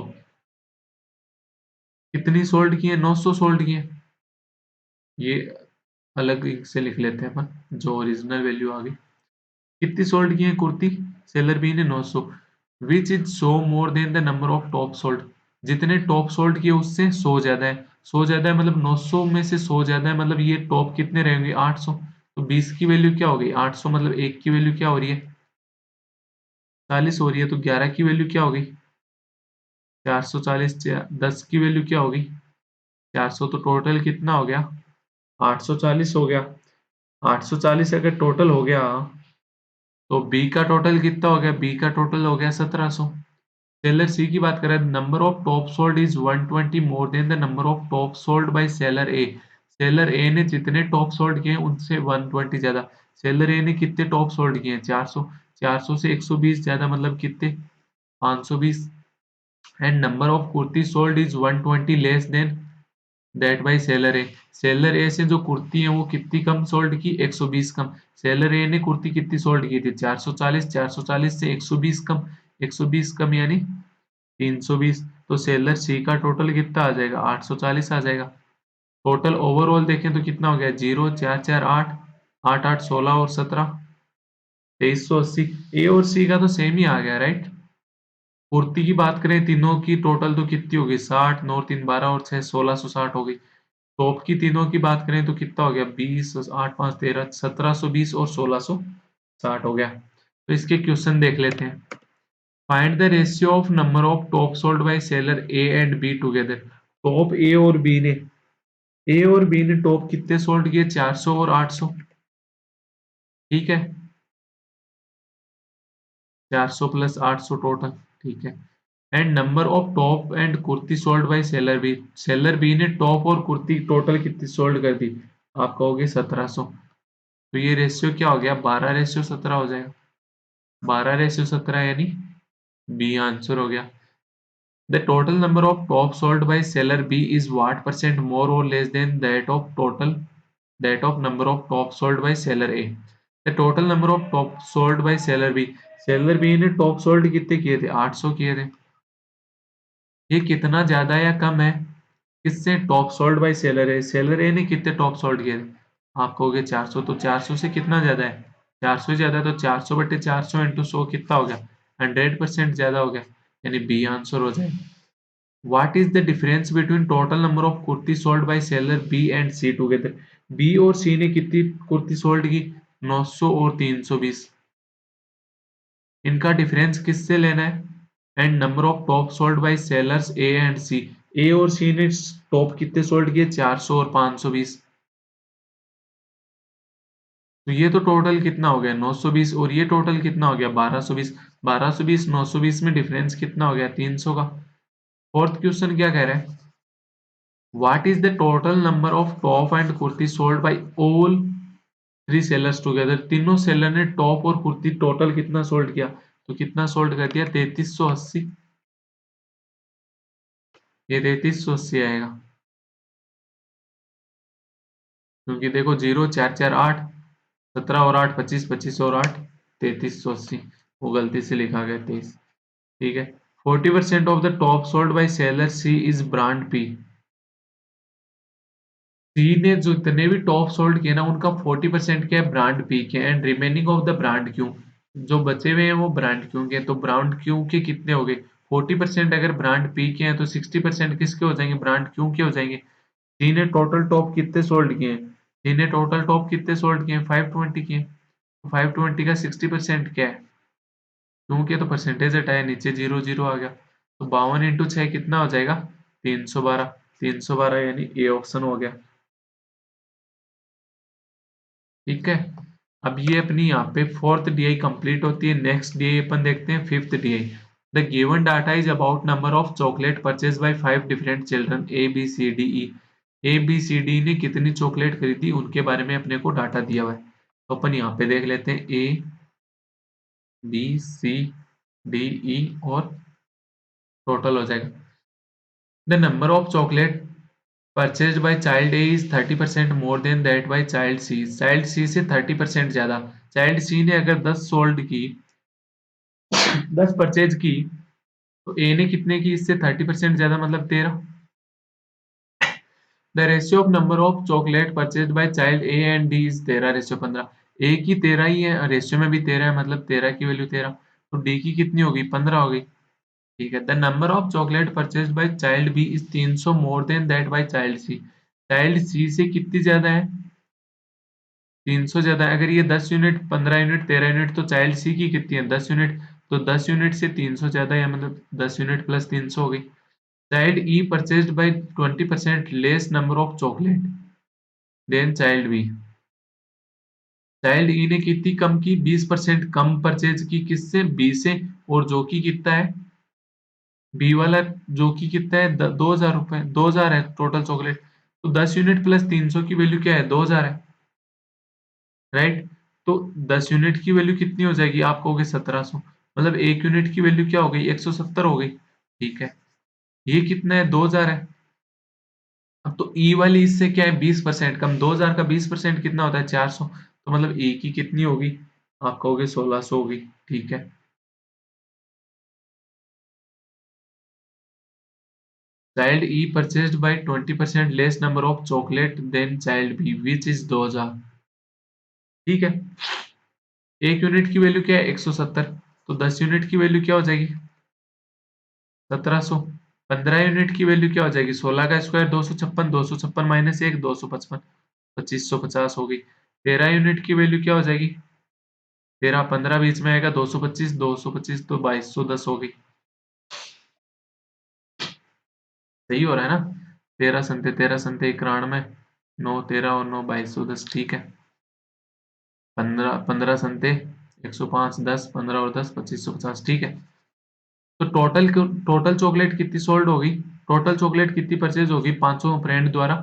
S1: कितनी सोल्ड की है? 900 सोल्ड की है। ये अलग से लिख लेते हैं अपन, जो ओरिजिनल वैल्यू आ गई। कितनी सोल्ड की है कुर्ती? सेलर बी ने 900। Which is so more than the number of top sold. जितने टॉप सोल्ड किए उससे 100 ज्यादा है। 100 ज्यादा है मतलब 900 में से 100 ज्यादा है, मतलब ये टॉप कितने रहेंगे? 800। तो 20 की वैल्यू क्या हो गई? 800। मतलब एक की वैल्यू क्या हो रही है? 40 हो रही है। तो 11 की वैल्यू क्या हो गई? 440। 10 की वैल्यू क्या हो गई? 400। तो टोटल कितना हो गया? 840 हो गया। 840 अगर टोटल हो गया तो बी का टोटल कितना हो गया? बी का टोटल हो गया 1700। सेलर सी की बात करें, number of top sold is 120 more than the number of top sold by seller A. Seller A ने जितने टॉप सोल्ड किए हैं उनसे 120 ज्यादा। सेलर ए ने कितने टॉप सोल्ड किए हैं? 400। 400 से 120 ज्यादा मतलब कितने? 520। And number of kurti sold is 120 less than that by seller A. Seller A से जो कुर्ती है वो कितनी कम सोल्ड की? 120 कम। सेलर ए ने कुर्ती कितनी सोल्ड की थी? 440। 440 से 120 कम, 120 कम यानी 320। तो सेलर सी का टोटल कितना आ जाएगा? 840 आ जाएगा। टोटल ओवरऑल देखें तो कितना हो गया? 0 4 4 8, 8 8 16 और 17, 2380। ए और सी का तो सेम ही आ गया, राइट। पूर्ति की बात करें तीनों की टोटल तो कितनी होगी? 60, 9 3 12 और 6 1660 हो गई। टॉप की तीनों की बात करें तो कितना हो गया? 20, 8 5 13, 1720 और 1660 हो गया। तो इसके क्वेश्चन देख लेते हैं। Find the ratio of number of top sold by seller A and B together. Top A और बी ने, ए और बी ने टॉप कितने सोल्ड किए? 400 और 800। ठीक है, 400 प्लस 800 टोटल। ठीक है। And number of top and kurti sold by seller B. Seller B ने टॉप और कुर्ती टोटल कितनी सोल्ड कर दी? आप कहोगे 1700। तो ये रेशियो क्या हो गया, 12:17 हो जाएगा। 12:17 यानी बी आंसर हो गया। The total number of top sold by seller B is what percent more और less than that of number of top sold by seller A. The total number of top sold by seller B, seller B ने top sold कितने किए थे, 800 किए थे। ये कितना ज्यादा या कम है, किससे, top sold by seller A. Seller A ने कितने टॉप सोल्ड किए थे, आप कहोगे 400, तो 400 से कितना ज्यादा है, 400 ज्यादा है, तो 400/400 इंटू 100 कितना हो गया, 100% ज्यादा हो गया, यानी बी आंसर हो जाएगा। What is the difference between total number of kurti sold by seller B and C together? B और C ने कितनी कुर्ती सोल्ड की, 900 और 320। इनका डिफरेंस किससे लेना है, and number of top sold by sellers A and C। A और C ने टॉप कितने सोल्ड किए, 400 और 520। तो ये तो टोटल कितना हो गया, 920, और ये टोटल कितना हो गया, 1220। 1220 920 में डिफरेंस कितना हो गया, 300 का। फोर्थ क्वेश्चन क्या कह रहा है, What is the total number of top and kurti sold by all three sellers together? तीनों सेलर ने टॉप और कुर्ती टोटल कितना सोल्ड किया, तो कितना सोल्ड कर दिया, 3380। ये 3380 आएगा, क्योंकि देखो 0 4 4 8, 17 और 8 25, 25 और 8 3380, वो गलती से लिखा गया 23। ठीक है। 40% of the top sold by seller C is brand P. C ने जो इतने भी टॉप सोल्ड किए ना, उनका 40% क्या है, ब्रांड पी के, and remaining of the brand Q, जो बचे हुए हैं वो ब्रांड क्यू के। तो ब्रांड क्यू के कितने हो गए, 40% अगर ब्रांड पी के हैं तो 60% किसके हो जाएंगे, ब्रांड क्यू के हो जाएंगे। सी ने टोटल टॉप कितने सोल्ड किए हैं, सी ने टोटल टॉप कितने सोल्ड किए हैं, 520 किए। 520 का 60% क्या है, क्यू के, तो परसेंटेज हटाया, नीचे 0 0 आ गया, तो 52 × 6 कितना हो जाएगा, 312। 312 यानी ए ऑप्शन हो गया। ठीक है। अब ये अपनी यहाँ पे फोर्थ डीआई कंप्लीट होती है। नेक्स्ट डीआई अपन देखते हैं, fifth DI. The given data is about number of chocolate purchase by 5 different children A B C D E. A B C D ने कितनी चॉकलेट खरीदी, उनके बारे में अपने को डाटा दिया हुआ है। तो अपन यहाँ पे देख लेते हैं, ए बी सी डी ई और टोटल हो जाएगा। The number of chocolate purchased by child A is 30% more than that by child C. Child C से 30% ज्यादा। चाइल्ड सी ने अगर 10 सोल्ड की, 10 परचेज की, तो ए ने कितने की, इससे 30% ज्यादा, मतलब 13। The ratio of number of chocolate purchase by child A and D is 13:15। ए की 13 ही है, रेशियो में भी 13 है, मतलब 13 की वैल्यू 13। तो डी की कितनी होगी, 15 हो गई। ठीक है। The number of chocolate purchase by child B is 300 more than that by child C. Child C से कितनी ज्यादा है, 300 ज्यादा है। अगर ये 10 यूनिट, 15 यूनिट, 13 यूनिट, तो चाइल्ड सी की कितनी है, 10 यूनिट। तो 10 यूनिट से 300 ज्यादा है, मतलब 10 यूनिट प्लस 300 हो गई। Child E purchased by 20% less number of chocolate than child B. Child E ने कितनी कम की, 20% कम परचेज की, किससे, बी से। और जो कि कितना है, बी वाला जो कि कितना है, 2000 रुपए, 2000 है टोटल चॉकलेट। तो 10 यूनिट प्लस 300 की वैल्यू क्या है, 2000 है, राइट। तो 10 यूनिट की वैल्यू कितनी हो जाएगी, आप कहोगे 1700, मतलब एक यूनिट की वैल्यू क्या हो गई, 170 हो गई। ठीक है। ये कितना है, 2000 है। अब तो ई वाली इससे क्या है, 20% कम, 2000 का 20% कितना होता है, 400। तो मतलब ए की कितनी होगी, आप कहोगे 1600 होगी। ठीक है। Child E purchased by 20% less number of chocolate than child B which is 2000। ठीक है। एक यूनिट की वैल्यू क्या है, 170। तो 10 यूनिट की वैल्यू क्या हो जाएगी, 1700। 15 यूनिट की वैल्यू क्या हो जाएगी, 16 का स्क्वायर 256, 256 माइनस 1 255, 2550 हो गई। 13 यूनिट की वैल्यू क्या हो जाएगी, 13 15 बीच में आएगा, 225, 225 तो 2210 हो गई। सही हो रहा है ना, 13 संते 91, 9 13 और 9 2210। ठीक है। 15 15 संते 105, 10 15 और 10 2550। ठीक है। तो टोटल चॉकलेट कितनी सोल्ड होगी, टोटल चॉकलेट कितनी परचेज होगी, 500 फ्रेंड द्वारा,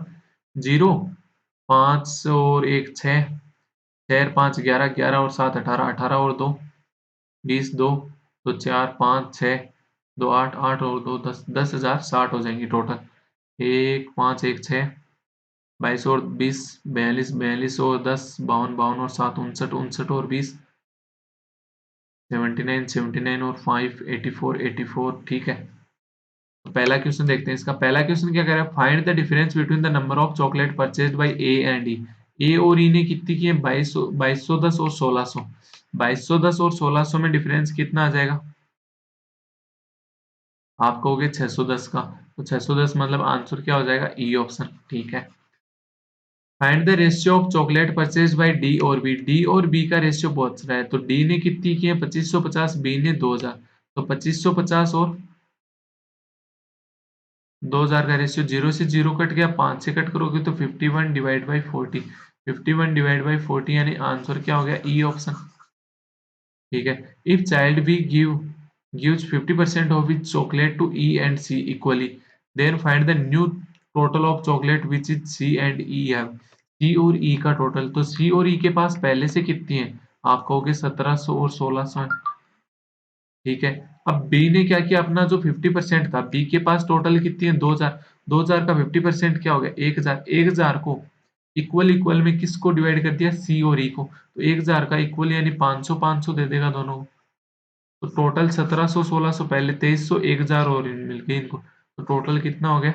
S1: 0 5 और 1 6, 6 5 11, 11 और 7 18, 18 और 2 20, 2 तो 4 5 6 2 8, 8 और 2 10, 10,000 60 हो जाएंगी टोटल। 1 5 1 6 22 और 20 42, 42 और 10 52, 52 और 7 59, 59 और 20 79, 79 और 5 84, 84 ठीक है। तो पहला क्वेश्चन देखते हैं इसका। पहला क्वेश्चन क्या कह रहा है, find the difference between the number of chocolate purchased by A and E. A और ई ने कितनी की है, 2210 और 1600। 2210 और 1600 में डिफरेंस कितना आ जाएगा, आप कहोगे 610 का। तो 610 मतलब आंसर क्या हो जाएगा, ई ऑप्शन ठीक है। Find the ratio of chocolate purchase bye D और बी। डी और बी का रेशियो पूछ रहा है, तो डी ने कितनी की है 2550, बी ने 2000। तो 2550 और 2000 का रेशियो, जीरो से जीरो कट गया, 5 से कट करोगे तो 51 डिवाइड बाई 40। 51 डिवाइड बाई 40 यानी आंसर क्या हो गया, ई ऑप्शन ठीक है। If child B gives 50% of its chocolate to E and C equally, then find the new total of chocolate which is C and E have। C और E का total, तो C और E के पास पहले से कितनी है, आप कहोगे 1700 और 1600 है ठीक है। अब B ने क्या किया, अपना जो 50% था, B के पास टोटल कितनी है 2000। 2000 का 50% क्या हो गया 1000। 1000 को इक्वल इक्वल में किसको डिवाइड कर दिया, C और E को। तो 1000 का इक्वल यानी 500 500 दे देगा दोनों को। तो टोटल 1700 1600, पहले 2300, 1000 और मिल गए इनको, तो टोटल कितना हो गया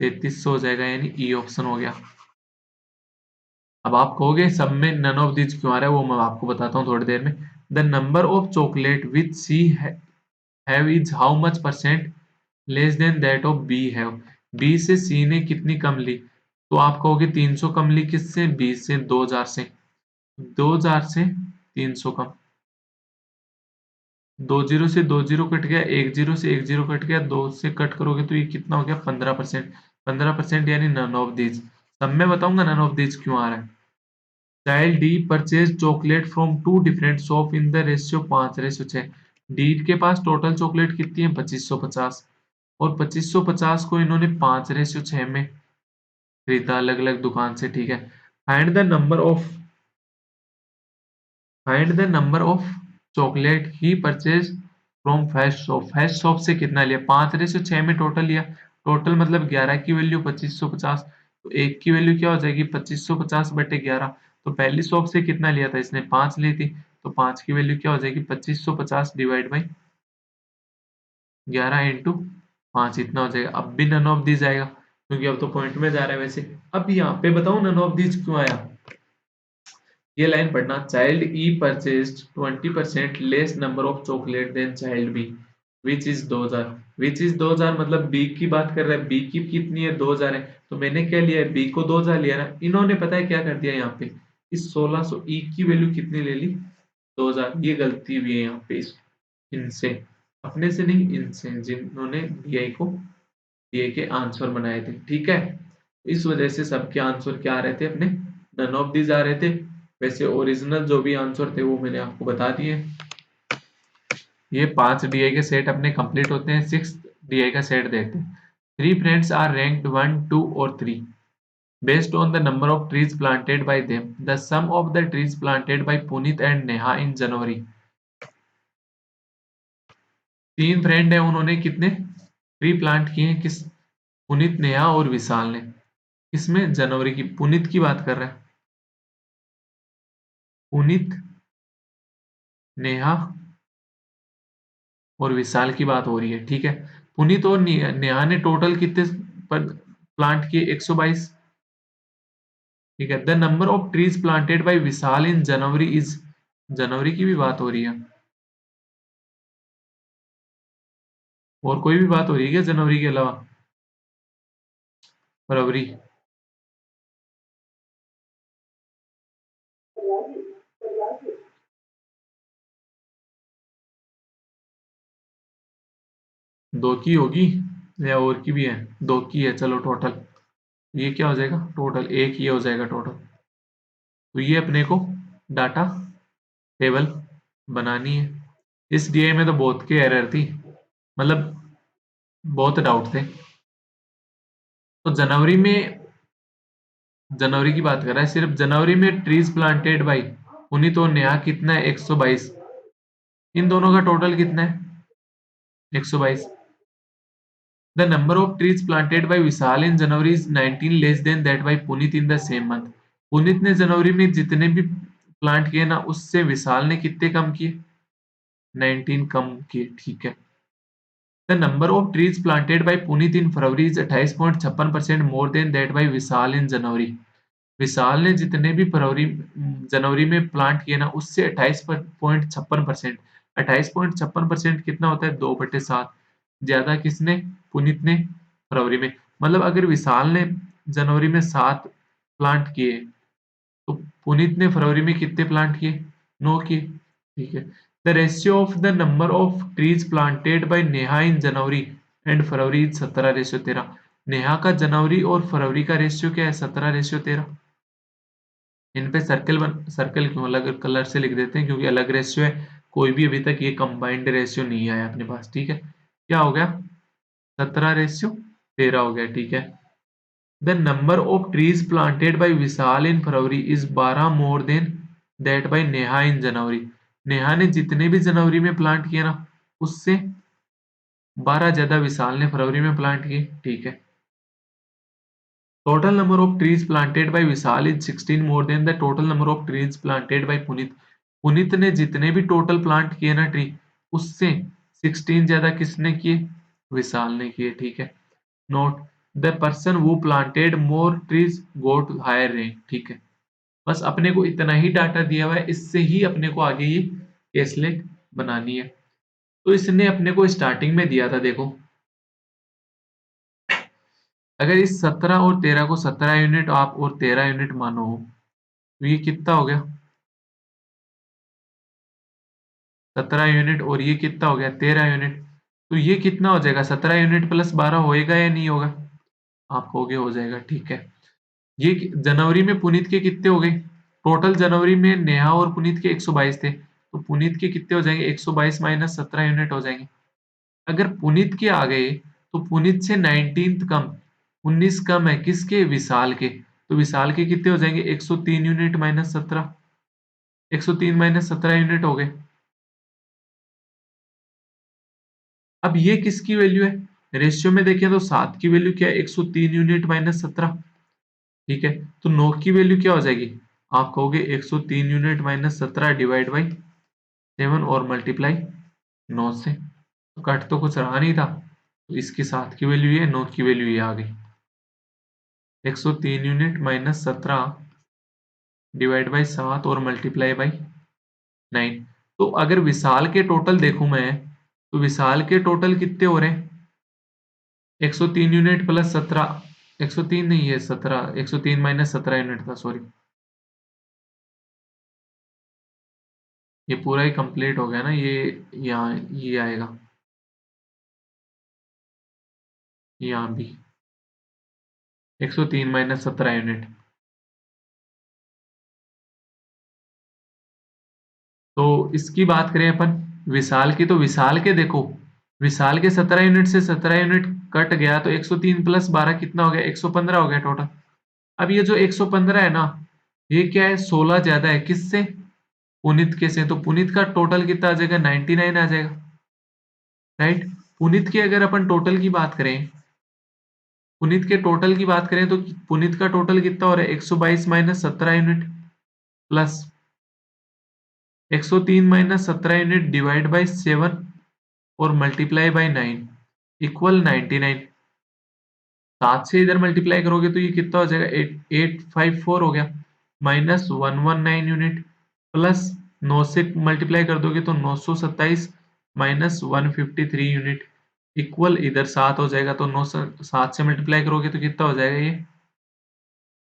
S1: 3300 हो जाएगा, यानी ई ऑप्शन हो गया। अब आप कहोगे सब में नन ऑफ दीज क्यों आ रहा है, वो मैं आपको बताता हूँ थोड़ी देर में। The number of chocolate which C have is how much percent less than that of B have. B से सी ने कितनी कम ली, तो आप कहोगे 300 कम ली, किससे, बी से, 2000 से। 2000 से 300 कम, 20 से 20 कट गया, 10 से 10 कट गया, 2 से कट करोगे तो ये कितना हो गया 15%। 15% यानी नन ऑफ दीज। सब में बताऊंगा नन ऑफ दीज क्यों आ रहा है। Child D purchase chocolate from two different shop in the ratio 5:6। D के पास टोटल चॉकलेट कितनी है 2550, और 2550 को इन्होंने 5:6 में खरीदा अलग अलग दुकान से ठीक है। Find the number of chocolate he purchase from first shop. First shop से कितना लिया, 5:6 में टोटल लिया। टोटल मतलब 11 की वैल्यू 2550, तो एक की वैल्यू क्या हो जाएगी 2550 बटे 11। तो पहली शॉप से कितना लिया था इसने, 5 ली थी, तो 5 की वैल्यू क्या हो जाएगी 2550 डिवाइड बाई 11 इंटू 5, इतना हो जाएगा। अब भी नन ऑफ दिस आएगा क्योंकि अब तो पॉइंट में जा रहा है वैसे। अब यहाँ पे बताओ नन ऑफ दिस क्यों आया, ये लाइन पढ़ना, child E purchased 20% less number of chocolate than child B which is 2000। Which is 2000 मतलब बी की बात कर रहा है, बी की कितनी है 2000 है, तो मैंने क्या लिया है बी को 2000 लिया ना, इन्होंने पता है क्या कर दिया यहाँ पे, इस 1600 ई की वैल्यू कितनी ले ली 2000। ये गलती हुई है यहाँ पे इनसे, अपने से नहीं, इनसे जिन्होंने डीआई को डीआई के आंसर बनाए थे ठीक है। इस वजह से सबके आंसर क्या आ रहे थे अपने, नन ऑफ दीज आ रहे थे। वैसे ओरिजिनल जो भी आंसर थे वो मैंने आपको बता दिए। ये 5 डीआई के सेट अपने कंप्लीट होते हैं, 6 डीआई का सेट देखते हैं। थ्री फ्रेंड्स आर रैंक्ड 1 2 और 3 based on the number of trees planted by them। The sum of the trees planted by Puneet and Neha in January। तीन फ्रेंड है, उन्होंने कितने ट्री प्लांट किए हैं, किस, पुनीत, नेहा और विशाल ने। किसमें, जनवरी की, पुनीत की बात कर रहा है, पुनीत, नेहा और विशाल की बात हो रही है ठीक है। पुनीत और नेहा ने टोटल कितने पर प्लांट किए 122 ठीक है। The number of trees planted by Vishal in January is, जनवरी की भी बात हो रही है, और कोई भी बात हो रही है क्या जनवरी के अलावा, फरवरी, दो की होगी या और की भी है, दो की है चलो टोटल। ये क्या हो जाएगा टोटल, एक ये हो जाएगा टोटल। तो ये अपने को डाटा टेबल बनानी है। इस डीआई में तो बहुत के एरर थी, मतलब बहुत डाउट थे। तो जनवरी में जनवरी की बात कर रहा है, सिर्फ जनवरी में ट्रीज प्लांटेड बाई पुनीत और नेहा कितना है? 122। इन दोनों का टोटल कितना है? 122। The number of trees planted by Vishal in January is 19 less than that by Punit in the same month. Puneet ने जनवरी में जितने भी प्लांट किए ना, उससे विशाल ने कितने कम किए? 19 कम किए, ठीक है। The number of trees planted by Punit in February is 28.56% more than that by Vishal in January. विशाल ने जितने भी जनवरी में प्लांट किए ना, उससे 28.56%। 28.56% कितना होता है? 2/7। ज्यादा किसने? पुनीत ने फरवरी में। मतलब अगर विशाल ने जनवरी में 7 प्लांट किए, तो पुनीत ने फरवरी में कितने प्लांट किए? 9 किए, ठीक है। The ratio of the number of trees planted bye Neha in January and February is 17:13। Neha का जनवरी और फरवरी का रेशियो क्या है? 17:13। इन पे सर्कल क्यों अलग कलर से लिख देते हैं? क्योंकि अलग रेशियो है, कोई भी अभी तक ये कंबाइंड रेशियो नहीं आया अपने पास, ठीक है। क्या हो गया? 17:13 हो गया, ठीक है। The number of trees planted by Vishal in February is 12 more than that by Neha in January. Neha ने जितने भी जनवरी में प्लांट किए ना, उससे 12 ज्यादा विशाल ने फरवरी में प्लांट किए, ठीक है। Total number of trees planted by Vishal is 16 more than the total number of trees planted by Punit. Puneet ने जितने भी टोटल प्लांट किए ना ट्री, उससे 16 ज्यादा किसने किए? विशाल ने किए, ठीक है। Note the person who planted more trees got higher rank, ठीक है। बस अपने को इतना ही डाटा दिया हुआ है, इससे ही अपने को आगे ये केसलेट बनानी है। तो इसने अपने को स्टार्टिंग में दिया था, देखो अगर इस 17 और 13 को 17 यूनिट आप और 13 यूनिट मानो, तो ये कितना हो गया? 17 यूनिट, और ये कितना हो गया? 13 यूनिट। तो ये कितना हो जाएगा? 17 यूनिट प्लस 12 होएगा या नहीं होगा? आप कहोगे हो जाएगा, ठीक है। ये जनवरी में पुनीत के कितने हो गए? टोटल जनवरी में नेहा और पुनीत के 122 थे, तो पुनीत के कितने हो जाएंगे? 122 माइनस 17 यूनिट हो जाएंगे। अगर पुनीत के आ गए, तो पुनीत से 19 कम, 19 कम है किसके? विशाल के। तो विशाल के कितने हो जाएंगे? 103 यूनिट माइनस 17, 103 माइनस 17 यूनिट हो गए। अब ये किसकी वैल्यू है? रेशियो में देखें तो 7 की वैल्यू क्या है? 103 यूनिट माइनस 17, ठीक है। तो 9 की वैल्यू क्या हो जाएगी? आप कहोगे 103 यूनिट माइनस 17 डिवाइड बाई 7 और मल्टीप्लाई 9 से। तो कट तो कुछ रहा नहीं था, तो इसकी 7 की वैल्यू ये, 9 की वैल्यू ये आ गई। 103 यूनिट माइनस 17 डिवाइड बाई 7 और मल्टीप्लाई बाई 9। तो अगर विशाल के टोटल देखूं मैं, तो विशाल के टोटल कितने हो रहे हैं? 103 यूनिट प्लस 17, 103 नहीं है 17, 103 माइनस 17 यूनिट था, सॉरी। ये पूरा ही कंप्लीट हो गया ना ये। यहाँ ये आएगा, यहाँ भी 103 माइनस 17 यूनिट। तो इसकी बात करें अपन विशाल की, तो विशाल के देखो, विशाल के 17 यूनिट से 17 यूनिट कट गया, तो 103 प्लस 12 कितना हो गया? 115 हो गया टोटल। अब ये जो 115 है ना, ये क्या है? 16 ज्यादा है किससे? पुनीत के से। तो पुनीत का टोटल कितना आ जाएगा? 99 आ जाएगा, राइट। पुनीत के अगर अपन टोटल की बात करें, पुनीत के टोटल की बात करें, तो पुनीत का टोटल कितना हो रहा है? 122 minus 17 unit plus 103 minus 17 unit divide by 7 और मल्टीप्लाई बाई 9 इक्वल 99। 7 से इधर मल्टीप्लाई करोगे तो ये कितना हो जाएगा? 8854 हो गया, माइनस 119 यूनिट प्लस 9 से मल्टीप्लाई कर दोगे तो 927 माइनस 153 यूनिट इक्वल इधर 7 हो जाएगा। तो 9 7 से मल्टीप्लाई करोगे तो कितना हो जाएगा? ये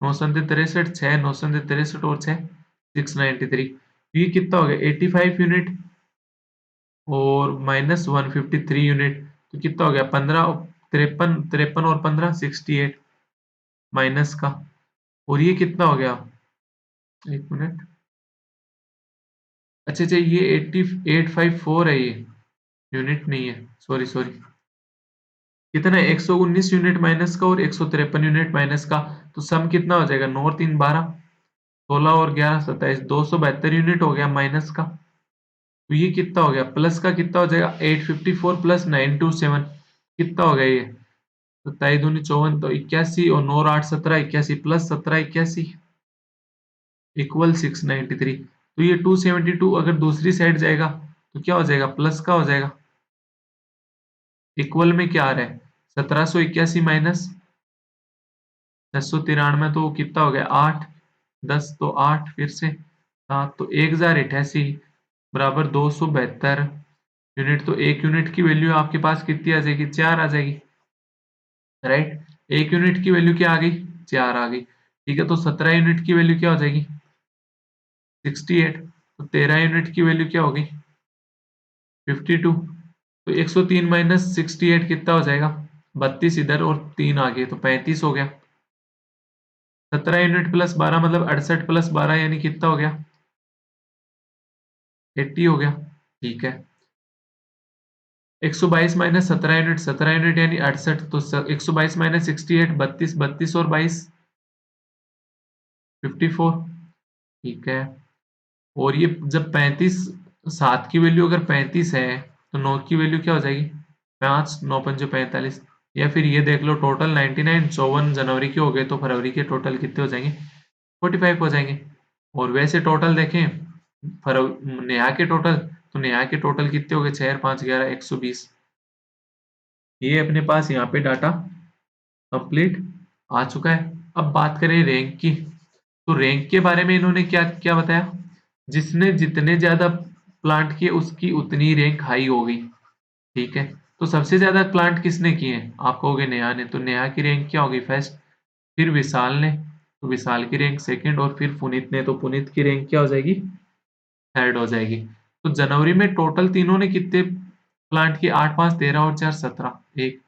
S1: 9 7 63, 6 9 7 63 और 6 693। ये कितना हो गया? 85 यूनिट और माइनस 153 यूनिट, तो कितना हो गया? 15, 53, 53 और 15 68 माइनस का। और ये कितना हो गया? एक मिनट, अच्छा अच्छा, ये 8854 है, ये यूनिट नहीं है, सॉरी सॉरी। कितना है 119 यूनिट माइनस का और 153 यूनिट माइनस का, तो सम कितना हो जाएगा 9 और 3 12, 16 और 11 27, 272 यूनिट हो गया माइनस का। तो ये कितना हो गया प्लस का, कितना हो जाएगा 854 प्लस 927, कितना हो गया ये, तो 23 दूनी 54, तो 81 और 9 और 8 17, 81 प्लस 17 81 इक्वल 693। तो ये 272 अगर दूसरी साइड जाएगा तो क्या हो जाएगा प्लस का हो जाएगा, इक्वल में क्या आ रहा है 1781 माइनस 1093, तो कितना हो गया 8, 10 तो 8 फिर से 7, तो 1088 बराबर 272 यूनिट। तो एक यूनिट की वैल्यू आपके पास कितनी आ जाएगी 4 आ जाएगी, राइट। एक यूनिट की वैल्यू क्या आ गई 4 आ गई, ठीक है। तो 17 यूनिट की वैल्यू क्या हो जाएगी 68, तो 13 यूनिट की वैल्यू क्या होगी 52, तो 103 माइनस 68 कितना हो जाएगा 32 इधर और 3 आगे, तो 35 हो गया। 17 यूनिट प्लस 12 मतलब 68 प्लस 12 यानी कितना हो गया 80 हो गया, ठीक है। 122 माइनस 17 यूनिट, 17 यूनिट यानी 68, तो 122 माइनस 68 32, 32 और 22 54, ठीक है। और ये जब 35, 7 की वैल्यू अगर 35 है तो 9 की वैल्यू क्या हो जाएगी 5, 9 पंजे 45, या फिर ये देख लो टोटल 99 54 जनवरी के हो गए तो फरवरी के टोटल कितने हो जाएंगे 45 हो जाएंगे। और वैसे टोटल देखें नेहा के टोटल, तो नेहा के टोटल कितने हो गए 6 5 11 120। ये अपने पास यहाँ पे डाटा कंप्लीट आ चुका है। अब बात करें रैंक की, तो रैंक के बारे में इन्होंने क्या क्या बताया, जिसने जितने ज्यादा प्लांट किए उसकी उतनी रैंक हाई हो गई, ठीक है। तो सबसे ज्यादा प्लांट किसने किए आप कहोगे नेहा ने, तो नेहा की रैंक क्या होगी फर्स्ट, फिर विशाल ने, तो विशाल की रैंक सेकंड, और फिर पुनीत ने, तो पुनीत की रैंक क्या हो जाएगी थर्ड हो जाएगी। तो जनवरी में टोटल तीनों ने कितने प्लांट किए 8 5 13 और 4 17, 1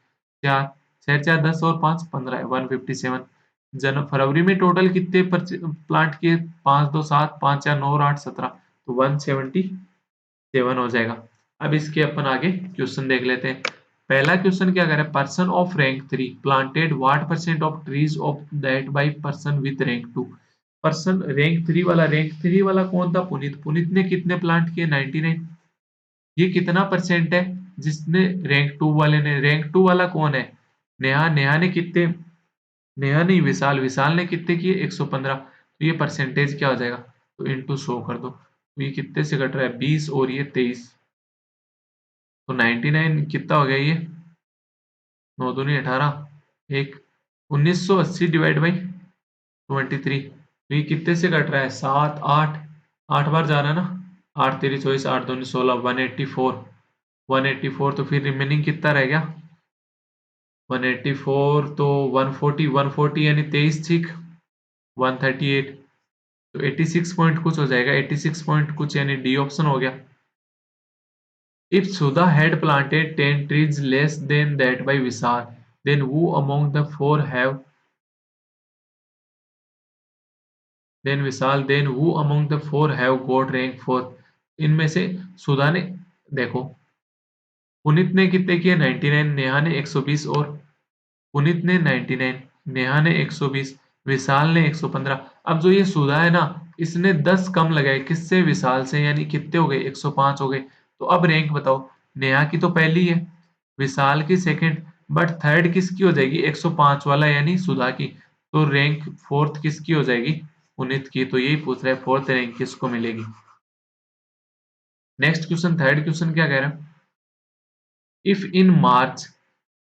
S1: 4 6 4 10 और 5 15 157। फरवरी में टोटल कितने प्लांट किए 5 2 7 5 4 9 और 8 17, तो 177 हो जाएगा। अब इसके अपन आगे क्वेश्चन देख लेते हैं। पहला क्वेश्चन क्या कर रहा है, person of rank 3 planted what percent of trees of that by person with rank 2। Person rank three वाला कौन था पुनीत, पुनीत ने कितने प्लांट किए 99। ये कितना परसेंट है जिसने रैंक 2 वाले ने, रैंक 2 वाला कौन है नेहा, नेहा ने कितने, नेहा नहीं विशाल, विशाल ने कितने किए 115, तो ये परसेंटेज क्या हो जाएगा, तो इनटू 100 कर दो, तो ये कितने से कट रहा है 20 और ये 23, तो 99 कितना हो गया ये 9 दूनी 18, एक 1980 डिवाइड बाई 23, तो ये कितने से कट रहा है 7 8, 8 बार जा रहा है ना, 8 तेरी 24 8 दूनी 16 184, 184, तो फिर रिमेनिंग कितना रह गया 184, तो 140, 140 यानी 23 ठीक 138, तो 86 पॉइंट कुछ हो जाएगा, 86 पॉइंट कुछ यानी डी ऑप्शन हो गया। If Sudha had planted 10 trees less than that by Vishal, then who among the four have then Vishal then who among the four have got rank fourth? इनमें से सुधा ने, देखो पुनीत ने कितने किए 99, नेहा ने 120, और पुनीत ने 99, नेहा ने 120, विशाल ने 115। अब जो ये सुधा है ना, इसने 10 कम लगाए किससे विशाल से, यानी कितने हो गए 105 हो गए। तो अब रैंक बताओ, नेहा की तो पहली है, विशाल की सेकंड, बट थर्ड किसकी हो जाएगी 105 वाला यानी सुधा की, तो रैंक फोर्थ किसकी हो जाएगी पुनीत की। तो यही पूछ रहा है फोर्थ रैंक किसको मिलेगी। नेक्स्ट क्वेश्चन, थर्ड क्वेश्चन क्या कह रहा है, if in March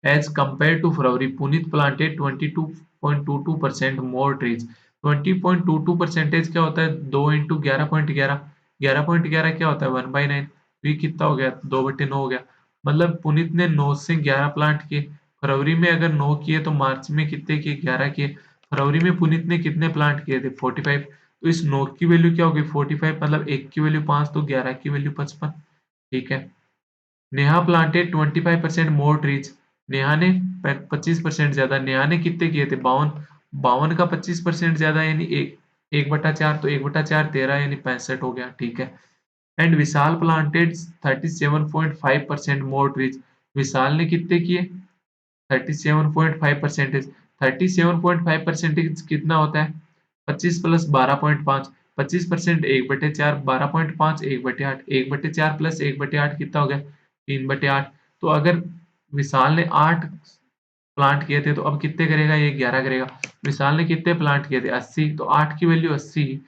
S1: as compared to February, Puneet planted 22.22% more trees। 20.22 percentage क्या होता है 2 इंटू 11.11, 11.11 क्या होता है 1/9, तो ये कितना हो गया 2/9 हो गया। मतलब पुनीत ने 9 से 11 प्लांट किए, फरवरी में अगर 9 किए तो मार्च में कितने किए 11 किए। फरवरी में पुनीत ने कितने प्लांट किए थे 45, तो इस 9 की वैल्यू क्या होगी 45, मतलब 1 की वैल्यू 5, तो 11 की वैल्यू 55, ठीक है। Neha planted 25% more trees, Neha ने 25% ज्यादा, नेहा ने कितने किए थे 52, 52 का 25% ज्यादा यानी एक, 1/4, तो 1/4 13 यानी 65 हो गया, ठीक है। And Vishal planted 37.5% more trees, Vishal ने कितने किए 37.5%। 37.5% कितना होता है? 25 + 12.5। 25% 1/4, 12.5 1/8, 1/4 + 1/8 कितना हो गया? 3/8। तो अगर विशाल ने 8 प्लांट किए थे तो अब कितने करेगा? ये 11 करेगा। विशाल ने कितने प्लांट किए थे? 80। तो 8 की वैल्यू 80,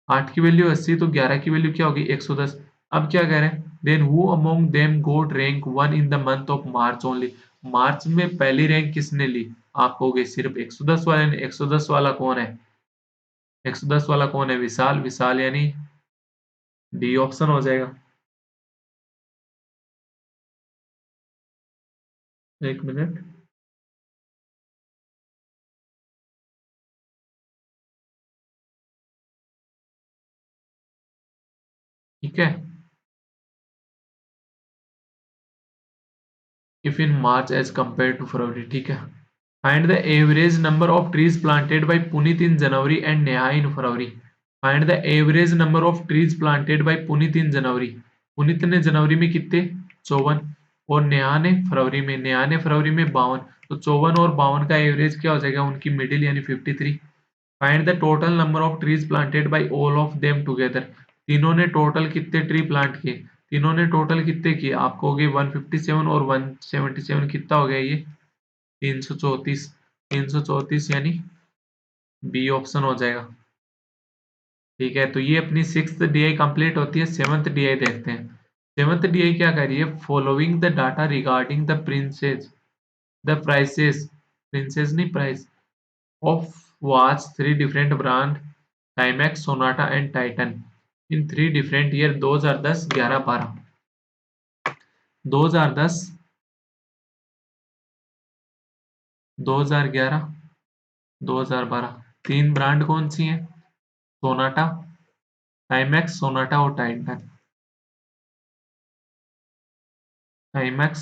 S1: 8 की वैल्यू 80, तो 11 की वैल्यू क्या होगी? 110। अब क्या कह रहे हैं? Then who among them got rank 1 in the month of March only. March में पहली रैंक किसने ली? आप कहोगे सिर्फ 110 वाले ने। 110 वाला कौन है? 110 वाला कौन है? विशाल। विशाल यानी डी ऑप्शन हो जाएगा। एक मिनट। ठीक है। If in March as compare to February. ठीक है। Find the average number of trees planted by Punit in January and Neha in February. Find the average number of trees planted by Punit in January. Puneet ने जनवरी में कितने? 54। और नेहा ने फरवरी में 52। तो 54 और 52 का एवरेज क्या हो जाएगा? उनकी मिडिल यानी 53। Find the total number of trees planted bye all of them together. तीनों ने टोटल कितने ट्री प्लांट किए? तीनों ने टोटल कितने किए? आप कहोगे 157 और 177 कितना हो गया ये? 334। 334 यानी बी ऑप्शन हो जाएगा। ठीक है, तो ये अपनी 6th डीआई कंप्लीट होती है। 7th डीआई देखते हैं। 7th डीआई क्या कर रही है? Following the data regarding the prices, princes नहीं price, of watch three different brand, Timex, Sonata and Titan in three different year 2010, 11, 12। 2010, 2011, 2012। तीन ब्रांड कौन सी हैं? सोनाटा, टाइमैक्स, सोनाटा और टाइटन। टाइमैक्स,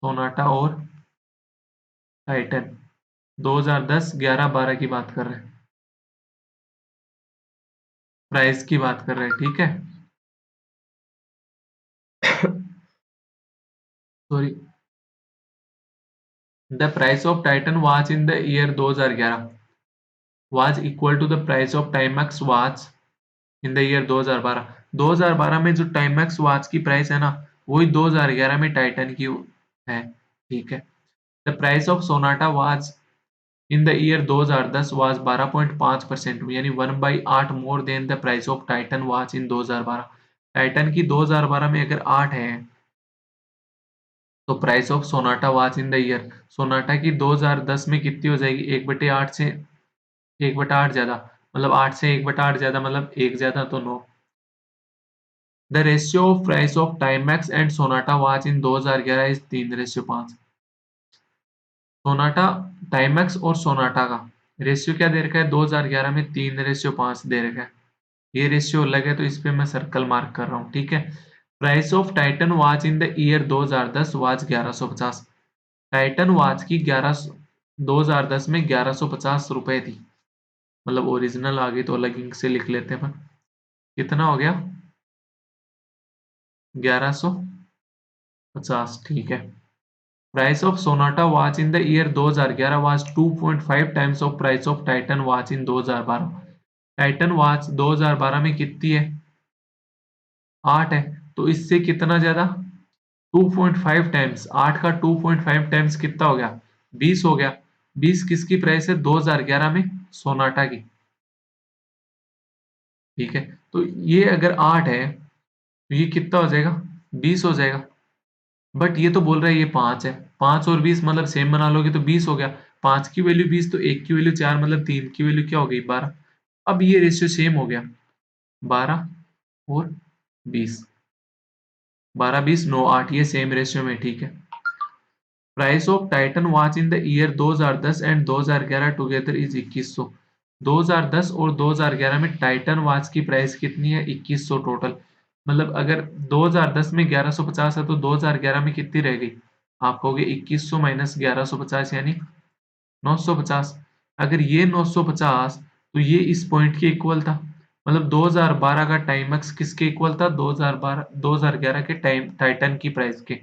S1: सोनाटा और टाइटन। 2010, 11, 12 की बात कर रहे हैं। प्राइस की बात कर रहे हैं। ठीक है। Sorry. The price of Titan watch in the year 2011 was equal to the price of Timex watch in the year 2012। 2012 में जो टाइमैक्स वॉच की प्राइस है ना, वही 2011 में टाइटन की है। ठीक है। The price of Sonata watch in the year 2010 was 12.5%, यानी 1/8 मोर than the price of Titan watch in 2012। Titan की 2012 में अगर 8 है, तो price of Sonata watch in the year, Sonata की 2010 में कितनी हो जाएगी? 1/8 से 1/8 ज्यादा, मतलब 8 से 1/8 ज्यादा, मतलब 1 ज्यादा तो 9। The ratio of price of Timex and Sonata watch in 2011 is 3:5। Sonata, Timex और सोनाटा का रेशियो क्या दे रखा है? 2011 में 3:5 दे रखा है। ये रेशियो अलग है, तो इस पे मैं सर्कल मार्क कर रहा हूँ। ठीक है। Price of Titan watch in the year 2010 watch 1150। Titan watch की 2010 में 1150 रुपए थी। मतलब ओरिजिनल आगे तो अलग इंक से लिख लेते हैं अपन। कितना हो गया? 1150। ठीक है। Price of Sonata watch in the year 2011 was 2.5 times of price of Titan watch in 2012। Titan watch 2012 में कितनी है? 8 है। तो इससे कितना ज्यादा? 2.5 टाइम्स। 8 का 2.5 टाइम्स कितना हो गया? 20 हो गया। 20 किसकी प्राइस है? 2011 में सोनाटा की। ठीक है। तो ये अगर 8 है, तो ये कितना हो जाएगा? 20 हो जाएगा। बट ये तो बोल रहा है ये 5 है। 5 और 20 मतलब सेम बना लोगे तो 20 हो गया। 5 की वैल्यू 20, तो 1 की वैल्यू 4, मतलब 3 की वैल्यू क्या हो गई? 12। अब ये रेशियो सेम हो गया। 12 और 20, 12, 20, 9, 8, ये सेम रेशियो में। ठीक है। Price of Titan watch in the year 2010 and 2011 together is 2100। 2010 और 2011 में टाइटन वॉच की प्राइस कितनी है? 2100 टोटल। मतलब अगर 2010 में 1150 है, तो 2011 में कितनी रह गई? आप कहोगे 2100 माइनस 1150 यानी 950। अगर ये 950, तो ये इस पॉइंट के इक्वल था। मतलब 2012 का टाइमैक्स किसके इक्वल था? 2012 2011 के टाइटन की प्राइस के।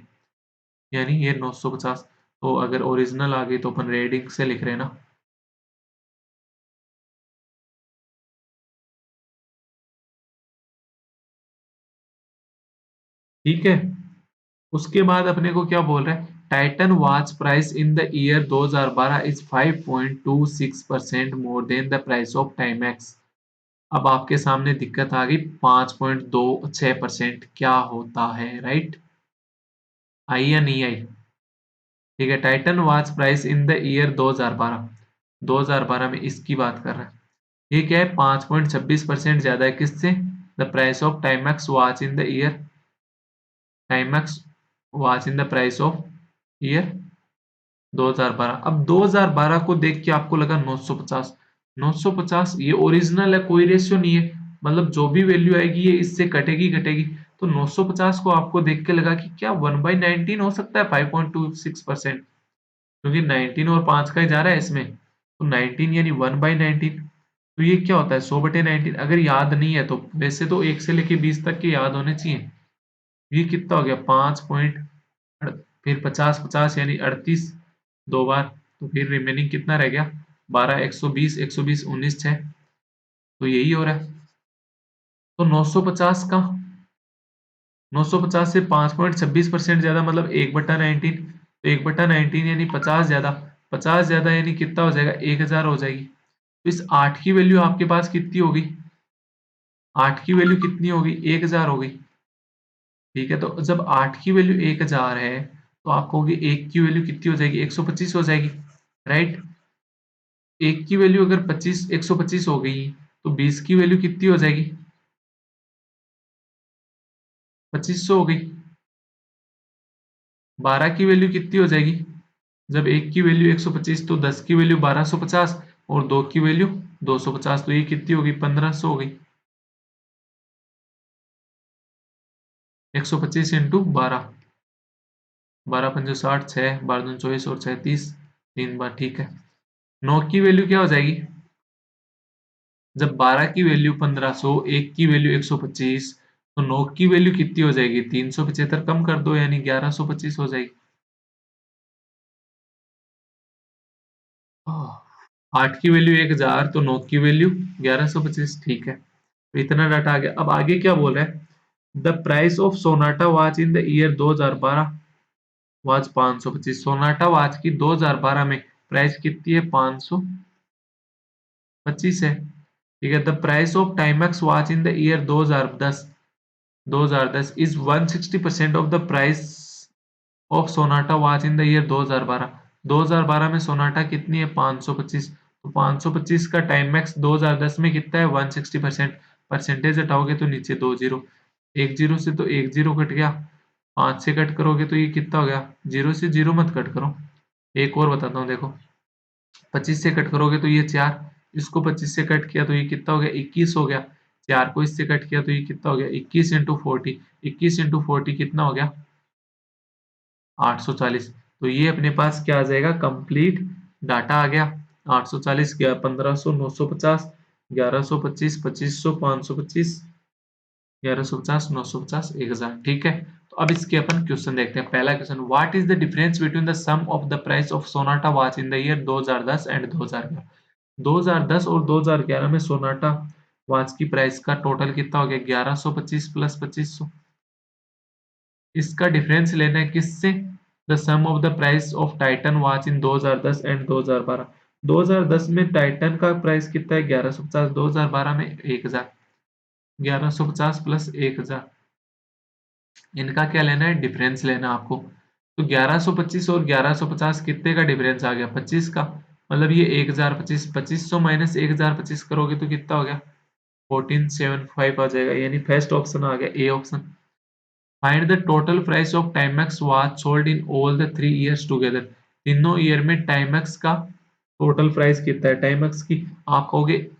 S1: यानी ये 950। तो अगर ओरिजिनल आ गई तो अपन रेडिंग से लिख रहे हैं ना। ठीक है। उसके बाद अपने को क्या बोल रहा है, Titan watch price in the year 2012 is 5.26% more than the price of Timex. अब आपके सामने दिक्कत आ गई, 5.26% क्या होता है, राइट? आई या नहीं आई? ठीक है, Titan watch price in the year 2012, 2012 में इसकी बात कर रहा है। ये क्या है, 5.26% ज्यादा है किससे? The price of Timex watch in the year, Timex watch in the price of year 2012। अब 2012 को देख के आपको लगा 950, 950 ये ओरिजिनल है, कोई रेशियो नहीं है, मतलब जो भी वैल्यू आएगी ये इससे कटेगी कटेगी। तो 950 को आपको देख के लगा कि क्या 1/19 हो सकता है 5.26%, क्योंकि 19 और 5 का ही जा रहा है इसमें, तो 19 यानी 1/19। तो ये क्या होता है, 100/19। अगर याद नहीं है तो वैसे तो 1 से लेके 20 तक के याद होने चाहिए। ये कितना हो गया, 5 पॉइंट, फिर 50 50 यानी 38 दो बार, तो फिर रिमेनिंग कितना रह गया, 12, 120, 120, 19, 6। तो यही हो रहा है। तो 950 का, 950 से 5.26% ज्यादा मतलब 1/19। तो 1/19 यानी 50 ज्यादा, 50 ज्यादा यानी कितना हो जाएगा, 1000 हो जाएगी। तो इस 8 की वैल्यू आपके पास कितनी होगी, 8 की वैल्यू कितनी होगी, 1000 हो गई। ठीक है, तो जब 8 की वैल्यू 1000 है तो आप कहोगे 1 की वैल्यू कितनी हो जाएगी, 125 हो जाएगी, राइट? 1 की वैल्यू अगर 25, 125 हो गई तो 20 की वैल्यू कितनी हो जाएगी, 2500 हो गई। 12 की वैल्यू कितनी हो जाएगी, जब 1 की वैल्यू 125 तो 10 की वैल्यू 1250 और 2 की वैल्यू 250, तो ये कितनी होगी, 1500 हो गई। 125 इंटू 12, 12 पंजे 60, 6 12 दूनी 24 और 6 30, 3 बार, ठीक है। 9 की वैल्यू क्या हो जाएगी, जब 12 की वैल्यू 1500, 1 की वैल्यू 125, तो 9 की वैल्यू कितनी हो जाएगी, 375 कम कर दो यानी 1125 हो जाएगी। 8 की वैल्यू 1000 तो 9 की वैल्यू 1125, ठीक है। तो इतना डाटा आ गया। अब आगे क्या बोल रहा है, the price of Sonata watch in the year 2012 watch 525। Sonata watch की 2012 में प्राइस कितनी है, 525 है। ठीक है, the price of Timex watch in the year 2010, 2010 is 160% of the price of Sonata watch in the year 2012। 2012 में सोनाटा कितनी है, 525। तो 525 का टाइमैक्स 2010 में कितना है, 160%। परसेंटेज हटाओगे तो नीचे दो जीरो, एक जीरो से तो एक जीरो कट गया, 5 से कट करोगे तो ये कितना हो गया, जीरो से जीरो मत कट करो। एक और बताता हूँ देखो, 25 से कट करोगे तो ये 4, इसको 25 से कट किया तो ये कितना हो गया, 21 हो गया। 4 को इससे कट किया तो ये कितना हो गया, 21 इंटू 40, 21 इंटू 40 कितना हो गया, 840। तो ये अपने पास क्या आ जाएगा, कंप्लीट डाटा आ गया। 840 गया, 1500, 950, 1125, 2500, 525, 1150, 950, 1000, ठीक है। तो अब इसके अपन क्वेश्चन देखते हैं। पहला question, what is the difference between the sum of the price of Sonata watch in the year 2010 and 2011। 2010 और 2011 में सोनाटा वॉच की प्राइस का टोटल कितना हो गया, 1125 प्लस 2500। इसका डिफरेंस लेना है किससे, the sum of the price of Titan watch in 2010 and 2012। 2010 में टाइटन का प्राइस कितना है, 1150, 2012 में 1000, 1150 प्लस 1000, इनका क्या लेना है, डिफरेंस लेना आपको। तो 1125 और 1150 कितने का डिफरेंस आ गया, 25 का, मतलब ये 1025, 2500 माइनस 1025 करोगे तो कितना हो गया, 1475 आ जाएगा, यानी फर्स्ट ऑप्शन आ गया, A option. Find the total price of Timex watch sold in all the 3 years together. तीनों ईयर में टाइमैक्स का टोटल प्राइस कितना है, टाइमैक्स की आप कहोगे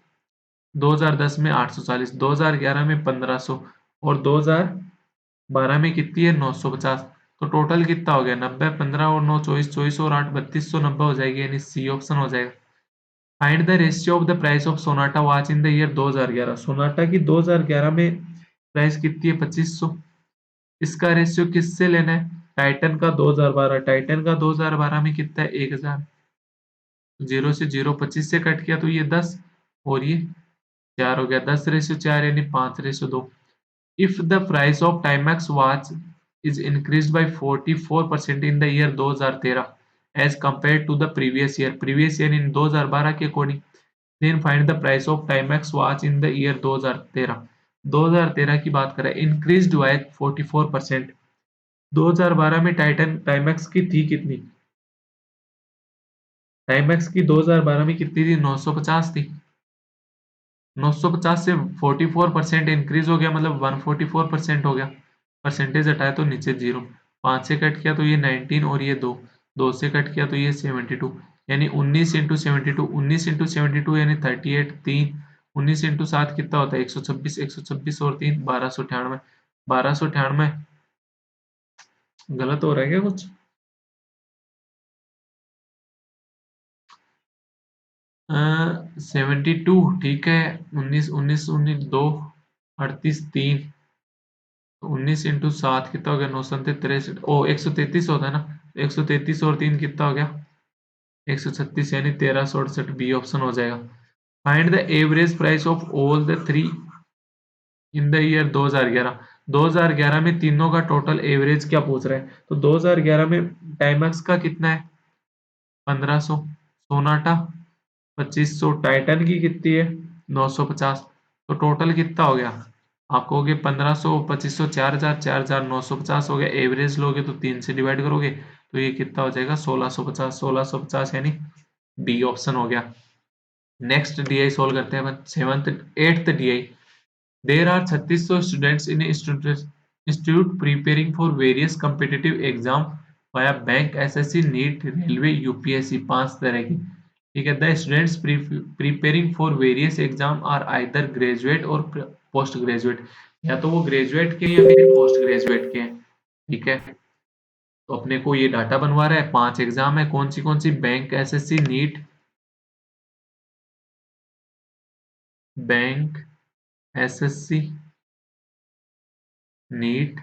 S1: 2010 में 840, 2011 में 1500 और 2012 में कितनी है, 950। तो टोटल कितना हो गया, 90, 15 और 9 24, 24 और 8 3290 हो जाएगी, यानी सी ऑप्शन हो जाएगा। Find the ratio of the price of Sonata watch in the year 2011। Sonata की 2011 में प्राइस कितनी है, 2500। इसका रेशियो किससे लेना है? टाइटन का 2012, टाइटन का 2012 में कितना है? 1000। 0 से 0 25 से कट किया तो ये 10 और ये 4 हो गया। 10:4 यानी 5:2। If the price of Timex watch is increased by 44% in the year 2013 as compared to the previous year in 2012 के according, then find the price of Timex watch in the year 2013। 2013 की बात करें, increased by 44%। 2012 में Titan Timex की थी कितनी? Timex की 2012 में कितनी थी? 950 थी। 950 से 44% इंक्रीज हो गया, मतलब 144% हो गया। परसेंटेज हटाया तो नीचे 0। 5 से कट किया तो ये 19 और ये 2। 2 से कट किया तो ये 72, यानी 19 इंटू 72। 19 इंटू 72 यानी 38। 3 19 इंटू 7 कितना होता है? 126। 126 और 3 1298। 1298 गलत हो रहा है क्या कुछ? 72 ठीक है। 19 19 19 2 38 3 19 इंटू 7 कितना हो गया? 9 ओ 133 होता है ना। 133 और 3 कितना हो गया? 136 यानी 1368 बी ऑप्शन हो जाएगा। Find the average price of all the three in the year 2011। 2011 में तीनों का टोटल एवरेज क्या पूछ रहा है? तो 2011 में टाइमैक्स का कितना है? 1500। सोनाटा 2500। टाइटन की कितनी है? 950। तो टोटल कितना हो गया? आप कहोगे 1500 2500 4000 4000 950 हो गया। एवरेज लोगे तो 3 से डिवाइड करोगे तो ये कितना हो जाएगा? 1650। 1650 यानी बी ऑप्शन हो गया। नेक्स्ट डीआई सोल्व करते हैं। Seventh eighth DI. There are 3600 students in institute preparing for various competitive exam via bank, SSC, NEET, railway, UPSC. 5 तरह की। ठीक है। The students preparing for various exam are either graduate or post graduate. या तो वो graduate के हैं या फिर पोस्ट ग्रेजुएट के हैं। ठीक है। तो अपने को ये डाटा बनवा रहा है। 5 एग्जाम है। कौन सी? Bank, SSC, NEET, bank, SSC, NEET,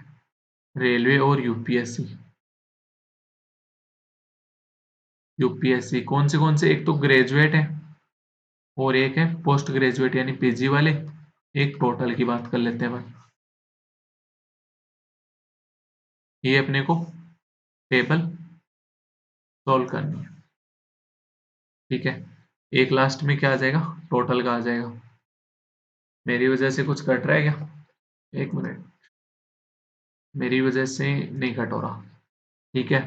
S1: railway और यूपीएससी। यूपीएससी कौन से? एक तो ग्रेजुएट है और एक है पोस्ट ग्रेजुएट यानी पीजी वाले। एक टोटल की बात कर लेते हैं भाई। ये अपने को टेबल सॉल्व करनी है। ठीक है। एक लास्ट में क्या आ जाएगा? टोटल का आ जाएगा। मेरी वजह से कुछ कट रहा है क्या? एक मिनट। मेरी वजह से नहीं कट हो रहा। ठीक है।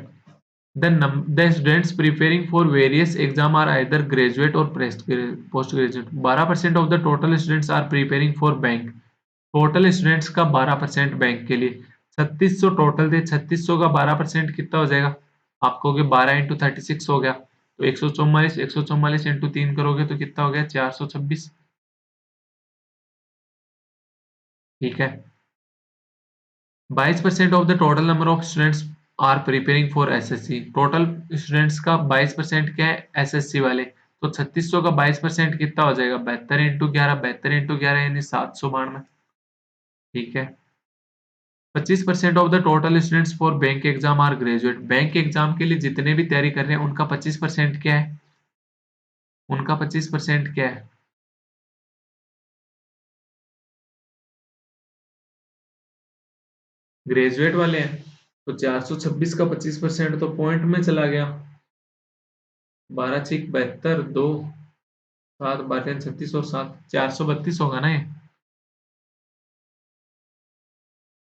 S1: The students preparing for various exam are either graduate or post graduate। 12% of the total students are preparing for bank। Total students का 12% बैंक के लिए। 3600 टोटल थे। 3600 का 12% कितना हो जाएगा? आप कहोगे 12 इंटू 36 हो गया तो 144। 144 इंटू 3 करोगे तो कितना हो गया? 426। ठीक है। 22% of the total number of students are preparing for SSC. Total students का 22% क्या है? एसएससी वाले। तो 3600 का 22% कितना हो जाएगा? 72 इंटू 11। 72 इंटू 11 यानी 792। ठीक है। 25% of the total students for bank exam are graduate. Bank exam के लिए जितने भी तैयारी कर रहे हैं उनका 25% क्या है? उनका 25% क्या है? ग्रेजुएट वाले हैं। तो 426 का 25% तो पॉइंट में चला गया। 12 छिक 72, 2 7 12 36 और 7 432 होगा ना ये।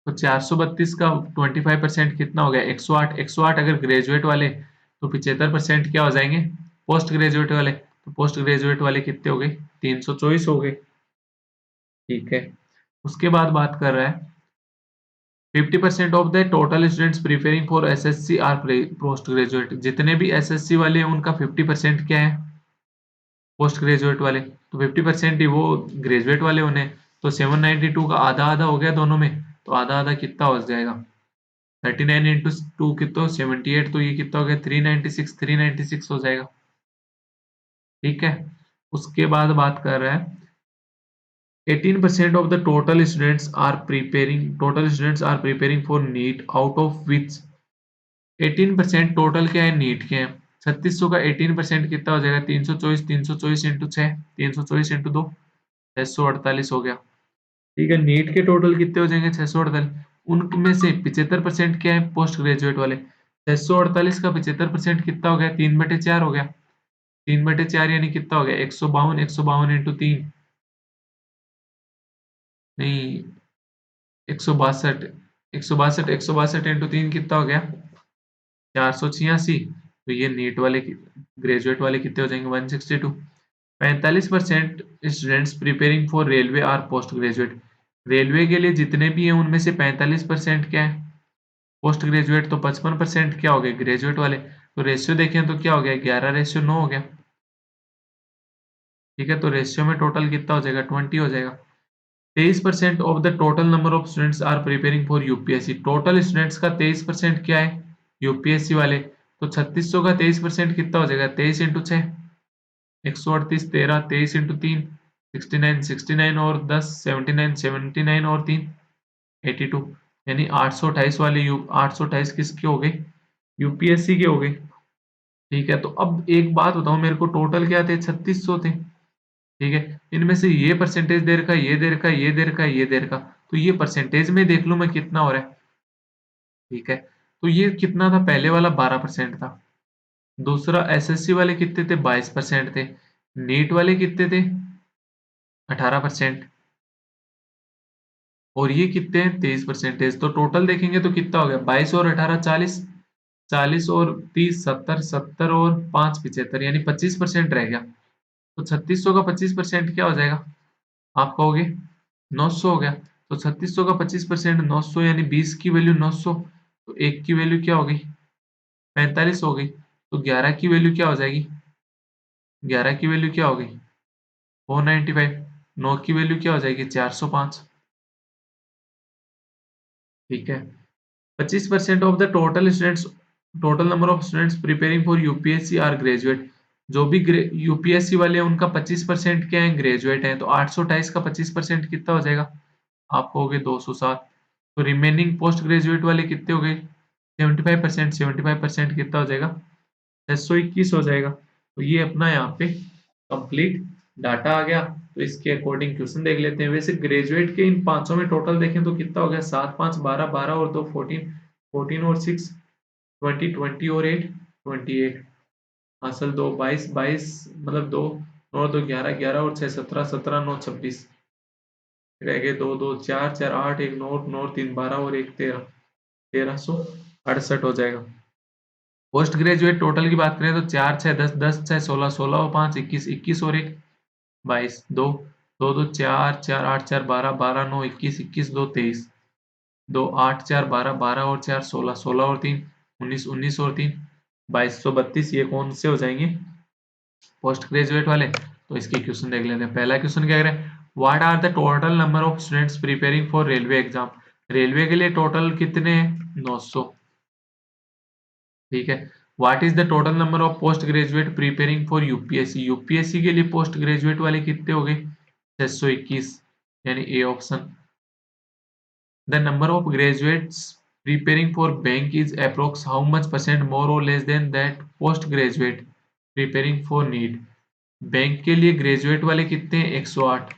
S1: तो 432 का 25% कितना हो गया? 108। 108 अगर ग्रेजुएट वाले तो 75% क्या हो जाएंगे? पोस्ट ग्रेजुएट वाले। तो पोस्ट ग्रेजुएट वाले कितने हो गए? 324 हो गए। ठीक है। उसके बाद बात कर रहा है 50% of the total students preparing for SSC R post graduate. जितने भी एसएससी वाले हैं उनका 50% क्या है? पोस्ट ग्रेजुएट वाले। तो 50% ही वो ग्रेजुएट वाले होने। तो 792 का आधा आधा हो गया दोनों में। तो आधा आधा कितना हो जाएगा? 39 इंटू 2 कितना? 78। तो ये कितना हो गया? 396। 396 हो जाएगा। ठीक है। उसके बाद बात कर रहा है 18% of the total students are preparing for NEET, out of which 18% total क्या है, नीट के हैं। 3600 का 18% कितना हो जाएगा, 324, 324 इंटू 6, 324 इंटू 2, 648 हो गया। ठीक है, नीट के टोटल कितने हो जाएंगे, 648। उनमें से 75% क्या है, पोस्ट ग्रेजुएट वाले। 648 का 75% कितना हो गया, 3/4 हो गया। 3/4 यानी कितना हो गया, 152, 152 इंटू 3, नहीं 162, 162, 162 इंटू 3 कितना हो गया, 486। तो ये नीट वाले ग्रेजुएट वाले कितने हो जाएंगे, 162। 45% students preparing for railway R post graduate. Railway के लिए जितने भी हैं उनमें से 45% क्या है, पोस्ट ग्रेजुएट। तो 55% क्या हो गए, ग्रेजुएट वाले। तो रेशियो देखें तो क्या हो गया, 11:9 हो गया। ठीक है, तो रेशियो में टोटल कितना हो जाएगा, 20 हो जाएगा। 23% of the total number of students are preparing for UPSC. Total students का 23% क्या है, यूपीएससी वाले। तो 3600 का 23% कितना हो जाएगा, 23 इंटू 6, 138, 13, 23 इंटू 3, 69, 69 और 10, 79, 79 और 3, 82। यानी 828 वाले 828 किसके हो गए, यूपीएससी के हो गए। ठीक है, तो अब एक बात बताओ मेरे को, टोटल क्या थे, 3600 थे। ठीक है, इनमें से ये परसेंटेज दे रखा है, ये दे रखा है, ये दे रखा है, ये दे रखा। तो ये परसेंटेज में देख लूं मैं कितना हो रहा है। ठीक है, तो ये कितना था, पहले वाला 12% था। दूसरा एसएससी वाले कितने थे, 22% थे। नीट वाले कितने थे, 18%। और ये कितने हैं, 23%। तो टोटल देखेंगे तो कितना हो गया, 22 और 18, 40, 40 और 30, 70, 70 और 5, 75, यानी 25% रह गया। तो 3600 का 25% क्या हो जाएगा, आप कहोगे 900 हो गया। तो 3600 का 25% 900, यानी 20 की वैल्यू 900। तो एक की वैल्यू क्या हो गई, 45 हो गई। तो 11 की वैल्यू क्या हो जाएगी, 11 की वैल्यू क्या हो गई, 495। 9 की वैल्यू क्या हो जाएगी, 405। ठीक है, 25% of the total number of students preparing for UPSC are graduate. जो भी यूपीएससी वाले हैं उनका 25% क्या है, ग्रेजुएट है। तो 828 का 25% कितना हो जाएगा, आप कहोगे 207। तो रिमेनिंग पोस्ट ग्रेजुएट वाले कितने हो गए, 75%। 75% कितना हो जाएगा, 621 हो जाएगा। तो ये अपना यहाँ पे कंप्लीट डाटा आ गया। तो इसके अकॉर्डिंग क्वेश्चन देख लेते हैं। वैसे ग्रेजुएट के इन 500 में टोटल देखें तो कितना हो गया, 7, 5, 12, 12 और 2, 14, 14 और 6, 20, 20 और 8, 28। हासिल 2, 22, 22, मतलब 2, 9, 2, 11, 11 और 6, 17, 17, 9, 26। रह गए 2, 2, 4, 4, 8, 1, 9, 9, 3, 12 और 1, 13, 1368 हो जाएगा। पोस्ट ग्रेजुएट टोटल की बात करें तो 4, 6, 10, 10, 6, 16, 16 और 5, 21, 21 और 1, 22, 2, 2, 2, 4, 4, 8, 4, 12, 12, 9, 21, 21, 2, 23, 2, 8, 4, 12, 12 और 4, 16, 16 और 3, 19, 19 और 3, 2232। ये कौन से हो जाएंगे, पोस्ट ग्रेजुएट वाले। तो इसके क्वेश्चन देख लेते हैं। पहला क्वेश्चन क्या कह रहा है, what are the total number of students preparing for railway exam. Railway के लिए टोटल कितने हैं, 900। ठीक है, what is the total number of post graduate preparing for UPSC. UPSC के लिए पोस्ट ग्रेजुएट वाले कितने हो गए, 621, यानी A option. The number of graduates preparing for bank is approx how much percent more or less than that post graduate preparing for NEET। Bank के लिए graduate वाले कितने हैं, 108।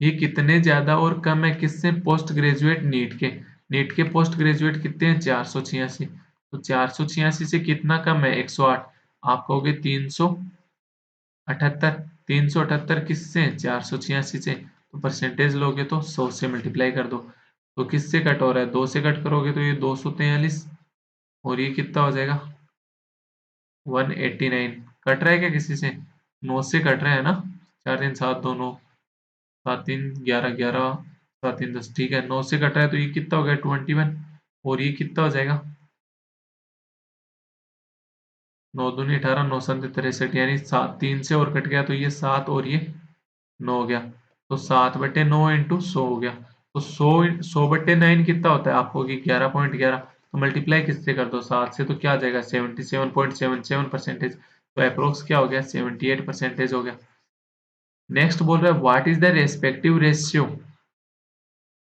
S1: ये कितने ज्यादा और कम है किससे, पोस्ट ग्रेजुएट नीट के। नीट के पोस्ट ग्रेजुएट कितने हैं, 486। तो 486 से कितना कम है, 108। आप कहोगे 378। 378 किससे, 486 से। तो परसेंटेज लोगे तो 100 से मल्टीप्लाई कर दो। तो किससे कट हो रहा है, 2 से कट करोगे तो ये 243। और ये कितना हो जाएगा, 189। कट रहा है क्या किसी से, 9 से कट रहा है ना। 4 3 7 2 9, 7 3 11 11, 7 3 10। ठीक है, 9 से कट रहा है तो ये कितना हो गया, 21। और ये कितना हो जाएगा, 9 दूनी 18, 9 7 63, यानी 7, 3 से और कट गया तो ये 7 और ये 9 हो गया। तो 7/9 इंटू 100 हो गया। तो 100/9 कितना होता है, आपको 11.11। तो मल्टीप्लाई किससे कर दो, 7 से। तो क्या आ जाएगा, 77.77%। तो अप्रोक्स क्या हो गया, 78% हो गया। नेक्स्ट बोल रहा है what is the respective ratio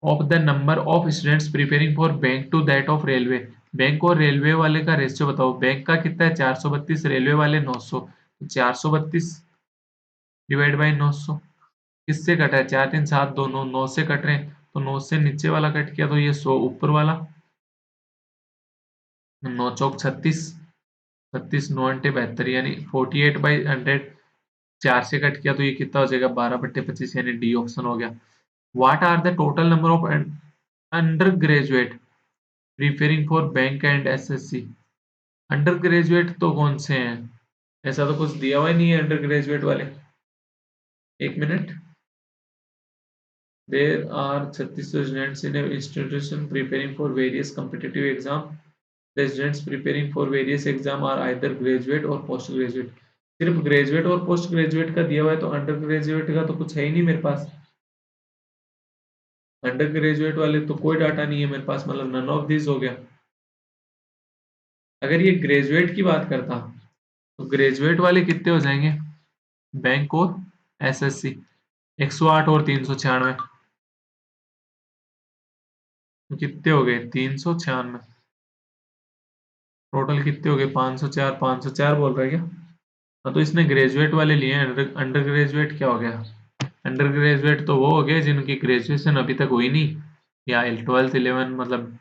S1: of the number of students preparing for bank to that of railway. Bank और रेलवे वाले का रेशियो बताओ। बैंक का कितना है 432, रेलवे वाले 900। 432 डिवाइड बाई 900 किससे कटा है? 4 3 7 2 9, 9 से कट रहे हैं तो 9 से नीचे वाला कट किया तो ये 100 ऊपर वाला 9 चौक 36, 36 9 अंटे 72 यानी 48/100। 4 से कट किया तो ये कितना हो जाएगा 12/25 यानी डी ऑप्शन हो गया। What are the total number of under graduate preparing for bank and SSC. Under graduate तो कौन से हैं? ऐसा तो कुछ दिया हुआ ही नहीं है अंडर ग्रेजुएट वाले। एक minute. There are 36 students in an institution preparing for various competitive exam. The students preparing for various exam are either graduate or post graduate. सिर्फ ग्रेजुएट और पोस्ट ग्रेजुएट का दिया हुआ है तो अंडर ग्रेजुएट का तो कुछ है ही नहीं मेरे पास। अंडर ग्रेजुएट वाले तो कोई डाटा नहीं है मेरे पास, मतलब नन ऑफ दिस हो गया। अगर ये ग्रेजुएट की बात करता तो ग्रेजुएट वाले कितने हो जाएंगे? बैंक और एसएससी 108 और 396 कितने हो गए? 396। टोटल कितने हो गए? 504। 504 बोल रहा है क्या? हाँ तो इसने ग्रेजुएट वाले लिए हैं। अंडर ग्रेजुएट क्या हो गया? अंडर ग्रेजुएट तो वो हो गए जिनकी ग्रेजुएशन अभी तक हुई नहीं, या 12th 11 मतलब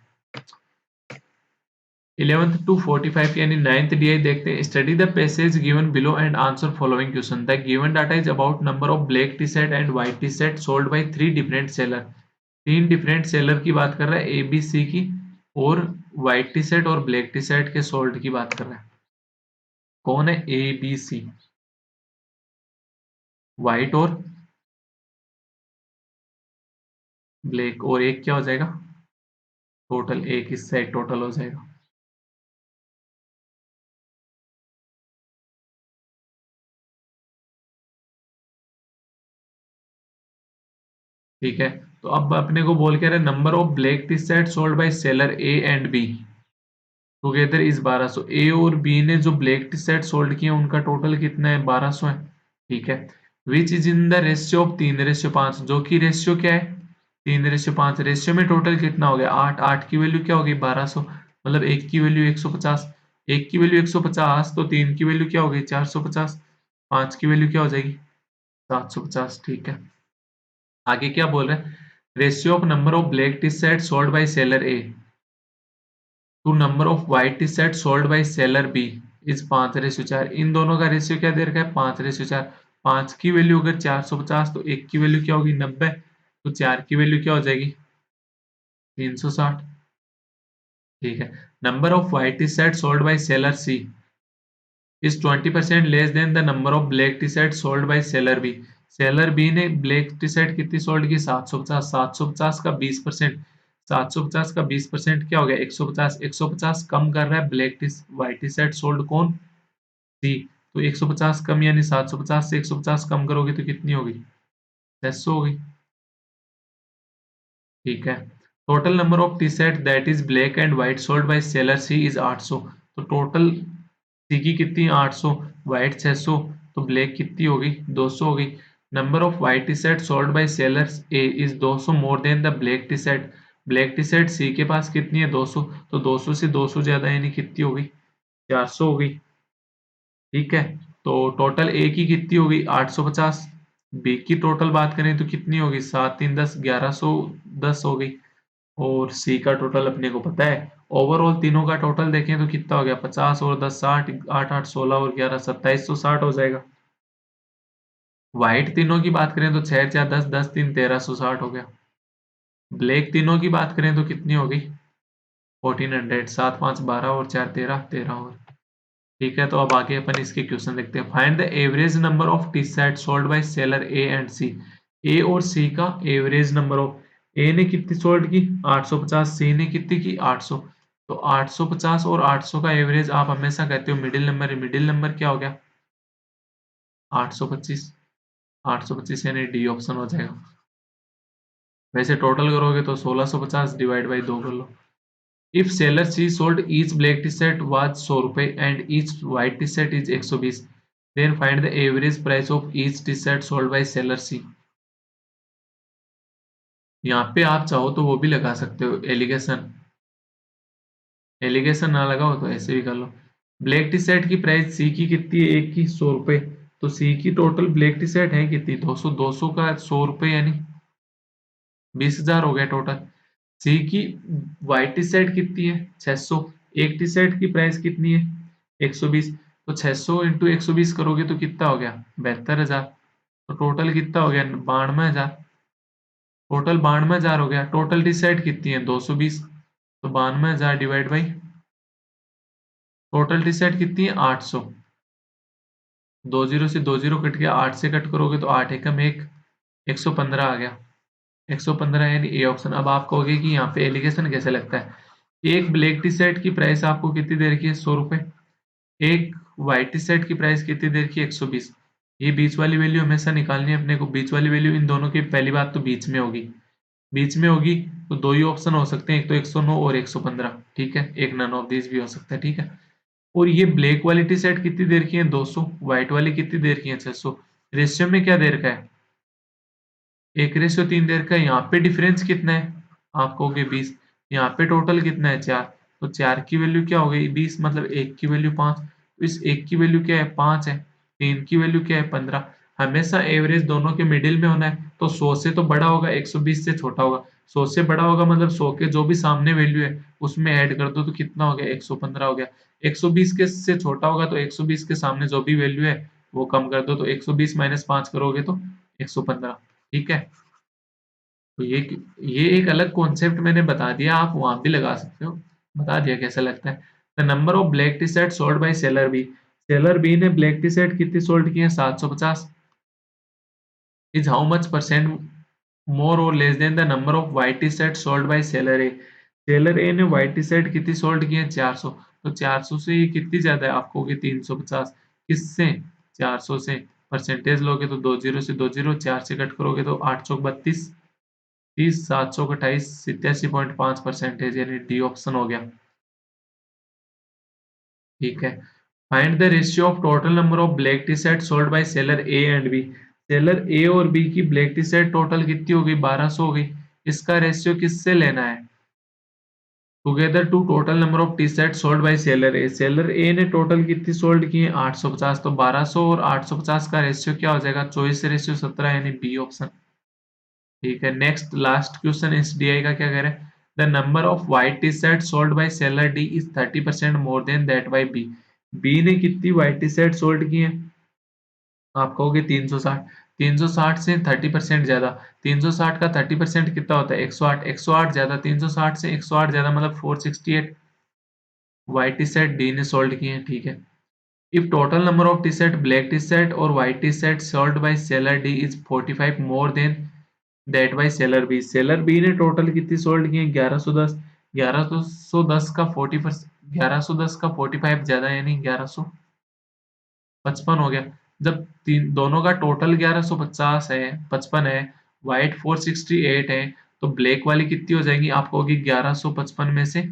S1: 11th to 45 यानी 9th DI देखते हैं। Study the passage given below and answer following question. The given data is about number of black T shirt and white T shirt sold bye 3 different seller. 3 different seller की बात कर रहा है, ए B सी की, और white T shirt और black T shirt के sold की बात कर रहा है। कौन है ए बी सी? व्हाइट और ब्लैक, और एक क्या हो जाएगा? टोटल एक हिस्सा एक टोटल हो जाएगा। ठीक है, तो अब अपने को बोल के रहे number of black T shirt sold by seller A and B together is 1200। ए और बी ने जो ब्लैक टी शर्ट सोल्ड किए उनका टोटल कितना है? 1200 है। ठीक है, which is in the ratio of 3:5, जो कि रेशियो क्या है? 3:5। रेशियो में टोटल कितना हो गया? 8। 8 की वैल्यू क्या होगी? 1200, मतलब एक की वैल्यू 150। एक की वैल्यू 150 तो तीन की वैल्यू क्या होगी? 450। पांच की वैल्यू क्या हो जाएगी? 750। ठीक है, आगे क्या बोल रहे हैं? Ratio of number of black T shirt sold by seller A to number of white T shirt sold by seller B is 5:4। इन दोनों का रेशियो क्या दे रखा है? 5:4। पांच की वैल्यू अगर 450 तो एक की वैल्यू क्या होगी? 90। तो चार की वैल्यू क्या हो जाएगी? 360। ठीक है, number of white T shirt sold by seller C is 20% less than the number of black T shirt sold by seller B. Seller B ने ब्लैक टी शर्ट कितनी सोल्ड की? 750। 750 का 20%, 750 का 20% क्या हो गया? 150। 150 कम कर रहा है black tea white T shirt sold कौन? सी। तो 150 कम यानी 750 से 150 कम करोगे तो कितनी होगी? 600 होगी। ठीक है, total number of T shirt that is black and white sold by seller C is 800। तो टोटल सी की कितनी? 800, व्हाइट 600, तो ब्लैक कितनी होगी? 200 होगी। Number of white T shirt sold by sellers A is 200 more than the black T shirt. Black T shirt C के पास कितनी है? 200, तो 200 से 200 ज्यादा यानी कितनी होगी? 400 होगी। ठीक है, तो टोटल ए की कितनी होगी? 850। बी की टोटल बात करें तो कितनी होगी? 7 3 10 1110 हो गई। और सी का टोटल अपने को पता है। ओवरऑल तीनों का टोटल देखें तो कितना हो गया? 50 और 10 60, 8 8 16 और 11 2760 हो जाएगा। व्हाइट तीनों की बात करें तो 6 4 10 10 3 1360 हो गया। ब्लैक तीनों की बात करें तो कितनी हो गई? 1400। 7 5 12 और 4 13 13 और। ठीक है, तो अब आगे अपन इसके क्वेश्चन देखते हैं। Find the average number of T shirt sold by seller A and C. A और सी का एवरेज नंबर ऑफ। ए ने कितनी सोल्ड की? 850। सी ने कितनी की? 800। तो 850 और 800 का एवरेज आप हमेशा कहते हो मिडिल नंबर है। मिडिल नंबर क्या हो गया? 825। 825 यानी डी ऑप्शन हो जाएगा। वैसे टोटल करोगे तो 1650 डिवाइड बाई 2 कर लो। If seller C sold each black T shirt was 100 रुपए and each white T shirt is 120, then find the average price of each T shirt sold by seller C. यहाँ पे आप चाहो तो वो भी लगा सकते हो, एलिगेशन। एलिगेशन ना लगाओ तो ऐसे भी कर लो। ब्लैक टी शर्ट की प्राइस सी की कितनी है, एक की 100 रुपए। तो सी की टोटल ब्लैक टी शर्ट है कितनी, 200, 200 का 100 रुपए यानी 20,000 हो गया टोटल। सी की व्हाइट टी शर्ट कितनी है, 600। एक टी शर्ट की प्राइस कितनी है, 120। तो 600 इंटू 120 करोगे तो कितना हो गया, 72,000। तो टोटल कितना हो गया, 92,000। टोटल 92,000 हो गया। टोटल टी शर्ट कितनी है, 220। तो 92,000 divide by total T shirt कितनी है, 800। 20 से 20 कट गया, 8 से कट करोगे तो 8 एकम एक, 115 आ गया। 115 यानी ए ऑप्शन। अब आप कहोगे कि यहाँ पे एलिगेशन कैसे लगता है। एक ब्लैक टी शर्ट की प्राइस आपको कितनी दे रखी है, 100 रुपए। एक व्हाइट टी शर्ट की प्राइस कितनी दे रखी है, 120। ये बीच वाली वैल्यू हमेशा निकालनी है अपने को। बीच वाली वैल्यू इन दोनों की पहली बात तो बीच में होगी। बीच में होगी तो दो ही ऑप्शन हो सकते हैं, एक तो 109 और 115। ठीक है, एक नन ऑफ दिस भी हो सकता है। ठीक है। और ये ब्लैक वाली टी शर्ट कितनी देर की है, 200। व्हाइट वाली कितनी देर की है, 600। रेशियो में क्या देर का है, 1:3 देर का है। यहाँ पे डिफरेंस कितना है, आप कहोगे 20। यहाँ पे टोटल कितना है, 4। तो 4 की वैल्यू क्या हो गई, 20, मतलब 1 की वैल्यू 5। तो इस 1 की वैल्यू क्या है, 5 है। 3 की वैल्यू क्या है, 15। हमेशा एवरेज दोनों के मिडिल में होना है। तो 100 से तो बड़ा होगा, 120 से छोटा होगा। 100 से बड़ा होगा मतलब 100 के जो भी सामने वैल्यू है उसमें ऐड कर दो तो कितना हो गया, 115 हो गया। 120 के से छोटा होगा तो 120 के सामने जो भी वैल्यू है वो कम कर दो। तो 120 माइनस 5 करोगे तो 115। ठीक है। तो ये एक अलग कॉन्सेप्ट मैंने बता दिया, आप वहां भी लगा सकते हो। बता दिया कैसा लगता है। The number of black T shirt sold by seller B. Seller B ने ब्लैक टी शर्ट कितनी सोल्ड की है, 750। Is how much percent more और less than the number of white T shirt sold by seller A. Seller A ने white T shirt कितनी sold की है, 400। तो 400 से ये कितनी ज्यादा है, आपको होगी 350। किससे, 400 से। परसेंटेज लोगे तो 20 से 20, 4 से कट करोगे तो 8 चौक 32, 30, 7 चौक 28, 87.5% यानी डी ऑप्शन हो गया। ठीक है। Find the ratio of total number of black T shirt sold by seller A and B. Seller A और बी की ब्लैक टी शर्ट टोटल कितनी हो गई, 1200 हो गई। इसका रेशियो किससे लेना है, together to total number of T shirt sold by seller A. Seller A ने टोटल कितनी सोल्ड की है, 850। तो 1200 और 850 का रेशियो क्या हो जाएगा, 24:17 यानी बी ऑप्शन। ठीक है। नेक्स्ट लास्ट क्वेश्चन इस डीआई का क्या कह रहा है, the number of white T shirt sold by seller D is 30% more than that by B. B ने कितनी व्हाइट टी शर्ट सोल्ड की है, आप कहोगे 360। 360 से 30% ज्यादा। 360 का 30% कितना होता है, 108। 108 ज्यादा, 360 से 108 ज्यादा मतलब 468 व्हाइट टी शर्ट डी ने सोल्ड की है। ठीक है। If total number of T shirt black T shirt और white T shirt sold by seller D is 45 more than that by seller B. Seller B ने टोटल कितनी sold की है, 1110। 1110 का 40%, 1110 का 45 ज्यादा यानी 1155 हो गया। जब तीन दोनों का टोटल 1150 है, 55 है, व्हाइट 468 है, तो ब्लैक वाली कितनी हो जाएगी, आपको होगी 1155 में से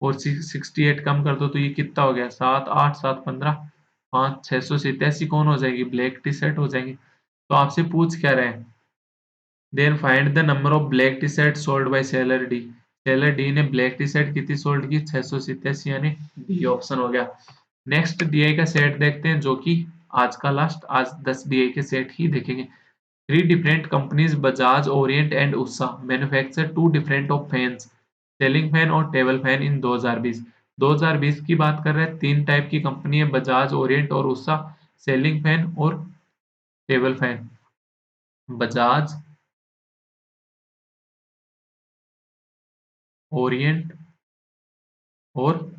S1: 468 कम कर दो तो ये कितना हो गया, 7, 8, 7, 15, 5, 687 कौन हो जाएगी, ब्लैक टी शर्ट हो जाएगी। तो आपसे पूछ क्या रहे हैं, then find the number of black T shirt sold by seller D. Seller D ने ब्लैक टी शर्ट कितनी सोल्ड की, 687 यानी डी ऑप्शन हो गया। नेक्स्ट डीआई का सेट देखते हैं जो कि आज का लास्ट, आज 10 डीआई के सेट ही देखेंगे। Three different companies Bajaj Orient and Usha manufacture two different of fans, ceiling fan और टेबल फैन इन 2020। 2020 की बात कर रहे हैं, तीन टाइप की कंपनी है, बजाज ओरिएंट और उषा, सेलिंग फैन और टेबल फैन। बजाज ओरिएंट और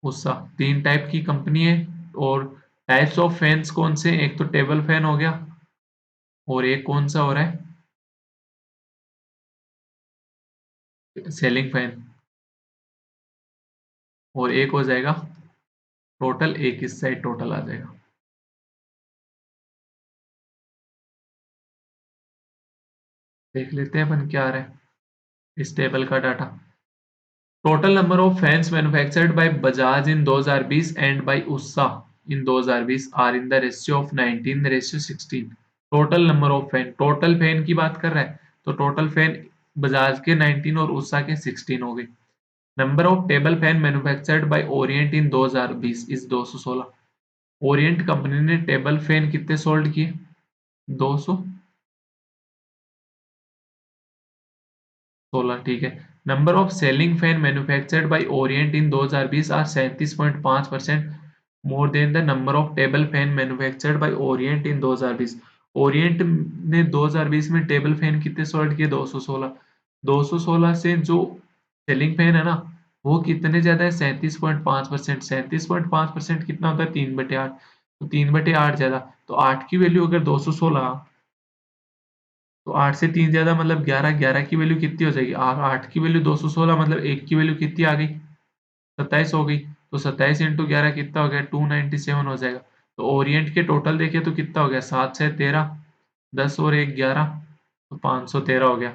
S1: उषा तीन टाइप की कंपनी है। और टाइप्स ऑफ फैंस कौन से, एक तो टेबल फैन हो गया और एक कौन सा हो रहा है, सेलिंग फैन। और एक हो जाएगा टोटल, एक इस साइड टोटल आ जाएगा। देख लेते हैं अपन क्या आ रहा है इस टेबल का data. Total number of fans manufactured by Bajaj in 2020 and by Usha. in 2020 are in the ratio of 19:16. Total number of fan, total fan की बात कर रहा है तो टोटल फैन बजाज के 19 और उषा के 16 हो गए। Number of table fan manufactured by Orient in 2020 is 216। Orient company ने टेबल फैन कितने सोल्ड किए? 216, ठीक है। Number of ceiling fan manufactured by Orient in 2020 are 37.5% more than the number of table fan manufactured by Orient in 2020। Orient ने 2020 में table fan कितने sold किए? 216। 216 से जो सेलिंग फैन है ना, वो कितने ज्यादा है? 37.5%। 37.5% कितना होता है? 3/8। तो 3/8 ज्यादा, तो 8 की वैल्यू अगर 216, तो 8 से 3 ज्यादा मतलब 11। 11 की वैल्यू कितनी हो जाएगी? 8 की वैल्यू 216 मतलब 1 की वैल्यू कितनी आ गई? 27 हो गई। तो 27 इंटू 11 कितना हो गया? 297 हो जाएगा। तो ओरिएंट के टोटल देखे तो कितना हो गया? 7 6 13, 10 और 1 11, तो 513 हो गया।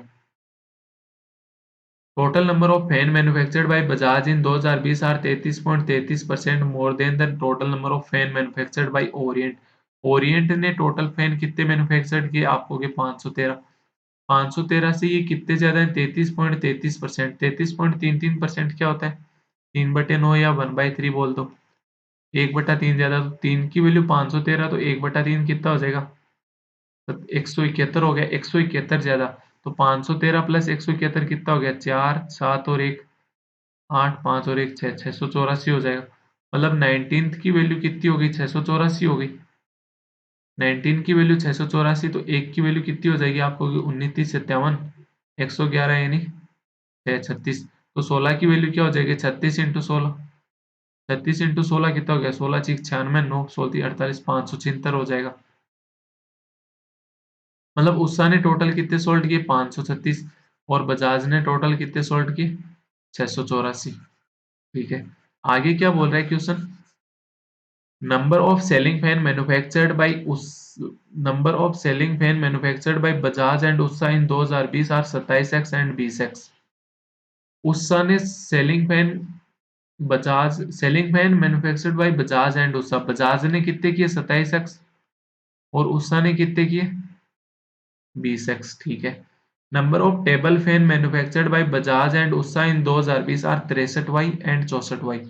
S1: Total number of fan manufactured by Bajaj in 2020 are 33.33% more than the total number of fan manufactured by Orient. Orient ने टोटल फैन कितने मैन्युफैक्चर्ड किए? आपको के 513। 513 से ये कितने ज्यादा है? 33.33%। 33.33% क्या होता है? 3/9 या 1/3 बोल दो। 1/3 ज्यादा, तो 3 की वैल्यू 513, तो 1/3 कितना हो जाएगा? तो 171 हो गया। 171 ज्यादा, तो 513 प्लस 171 कितना हो गया? 4 7 और 1 8, 5 और 1 6, 684 हो जाएगा। मतलब 19th की वैल्यू कितनी हो गई? 684 हो गई। 19 की वैल्यू 684, तो 1 की वैल्यू कितनी हो जाएगी आपको? 19 111 यानी 636। तो 16 की वैल्यू क्या हो जाएगी? 36 इंटू 16। 36 इंटू 16 कितना हो गया? 16 6 96, 9 16 48, 576 हो जाएगा। मतलब उषा ने टोटल कितने सोल्ड किए? 536। और बजाज ने टोटल कितने सोल्ड किए? 684। ठीक है। आगे क्या बोल रहा है question? Number of ceiling fan manufactured by उस number of ceiling fan manufactured by Bajaj and Usha in 2020 are 27x and 20x। Usha ने ceiling fan manufactured by Bajaj and Usha, Bajaj ने कितने किए? 27x। और उषा ने कितने किए? 20x, ठीक है। Number of table fan manufactured by Bajaj and Usha in 2020 are 63y and 64y।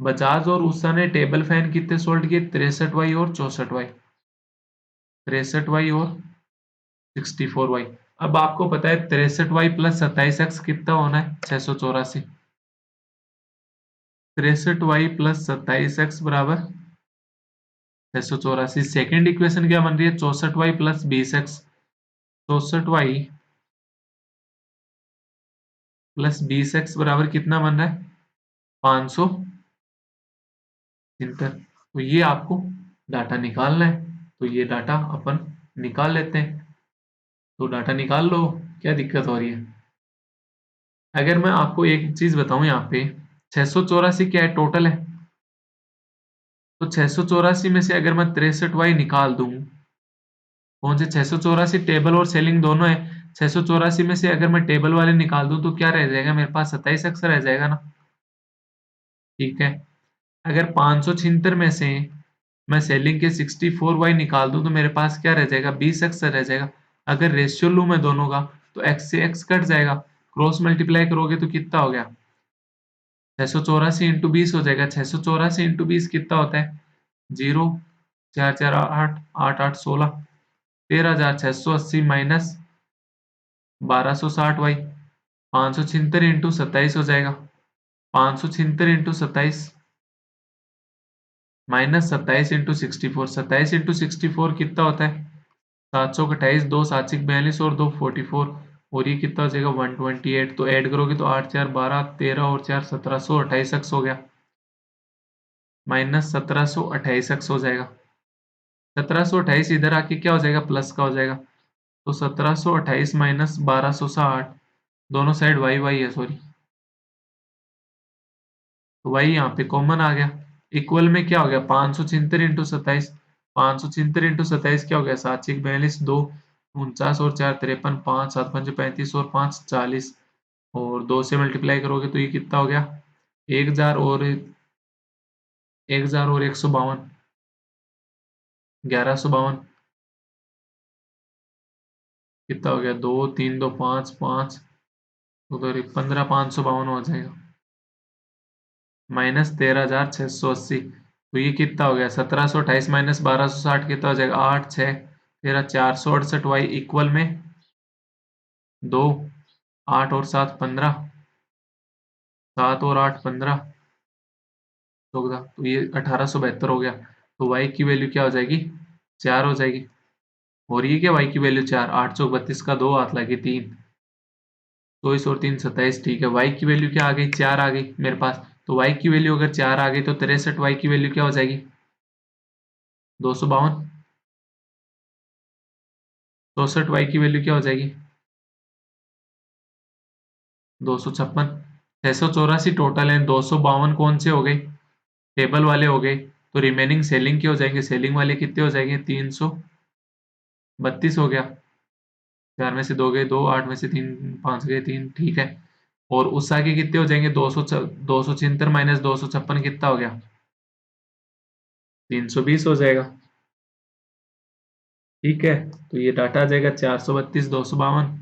S1: Bajaj और उषा ने टेबल फैन कितने सोल्ड किए? 63y और 64y। 63y और 64y। अब आपको पता है 63y प्लस 27x कितना होना है? 684। 63y प्लस 27x बराबर 684। सेकेंड इक्वेशन क्या बन रही है? 64y plus 20x। 64y plus 20x बराबर कितना बन रहा है? 570। तो ये आपको डाटा निकालना है, तो ये डाटा अपन निकाल लेते हैं। तो डाटा निकाल लो, क्या दिक्कत हो रही है? अगर मैं आपको एक चीज बताऊं, यहाँ पे 684 क्या है? टोटल है। तो 684 में से अगर मैं 63y निकाल दूं, कौन से? 684 टेबल और सेलिंग दोनों है। 684 में से अगर मैं टेबल वाले निकाल दूं तो क्या रह जाएगा मेरे पास? 27x रह जाएगा ना। ठीक है। अगर 576 में से मैं सेलिंग के 64y निकाल दूं तो मेरे पास क्या रह जाएगा? 20x रह जाएगा। अगर रेशियो लूं मैं दोनों का, तो x से x कट जाएगा। क्रॉस मल्टीप्लाई करोगे तो कितना हो गया? 684 इंटू 20 हो जाएगा। 684 इंटू 20 कितना होता है? 0 4 4 8 8 8 16, 13,680 माइनस 1260y। 576 इंटू 27 हो जाएगा। 576 इंटू 27 माइनस 27 इंटू 64। 27 इंटू 64 कितना होता है? 728, 2 7 6 42 और 2 44। और ये कितना हो जाएगा? 128। तो ऐड करोगे तो 8 4 12, 13 और 4 1728 एक्स हो गया। माइनस 1728 एक्स हो जाएगा। 1728 इधर आके क्या हो जाएगा? प्लस का हो जाएगा। तो 1728 माइनस 1260, दोनों साइड वाई वाई है, सॉरी। तो वाई यहाँ पे कॉमन आ गया। इक्वल में क्या हो गया? 576 इंटू 27। 576 इंटू 27 क्या हो गया? 7 6 42, 2 49 और 4 53, 5 7 5 35 और 5 40। और 2 से मल्टीप्लाई करोगे तो ये कितना हो गया? 1000 और 1000 और 152। 1152 कितना हो गया? 2 3 2 5 5 उधर 15,552 हो जाएगा। माइनस 13,680, तो ये कितना हो गया? 1728 माइनस 1260 कितना हो जाएगा? 8 6 13 468 वाई इक्वल में 2 8 और 7 15, 7 और 8 15 14, तो ये 1872 हो गया। तो y की वैल्यू क्या हो जाएगी? 4 हो जाएगी। और ये क्या? y की वैल्यू 4, 8 चौक 32 का 2 हाथ लगे 3, 24 और 3 27, ठीक है। y की वैल्यू क्या आ गई? 4 आ गई मेरे पास। तो y की वैल्यू अगर 4 आ गई तो 63 y की वैल्यू क्या हो जाएगी? 252। 64 y की वैल्यू क्या हो जाएगी? 256। 684 टोटल है, 252 कौन से हो गए? टेबल वाले हो गए। तो रिमेनिंग सेलिंग के हो जाएंगे, सेलिंग वाले कितने हो जाएंगे? 332 हो गया। 4 में से 2 गए 2, 8 में से 3 5 गए 3, ठीक है। और उस आगे कितने हो जाएंगे? 276 माइनस 256 कितना हो गया? 320 हो जाएगा, ठीक है। तो ये डाटा आ जाएगा 432 252,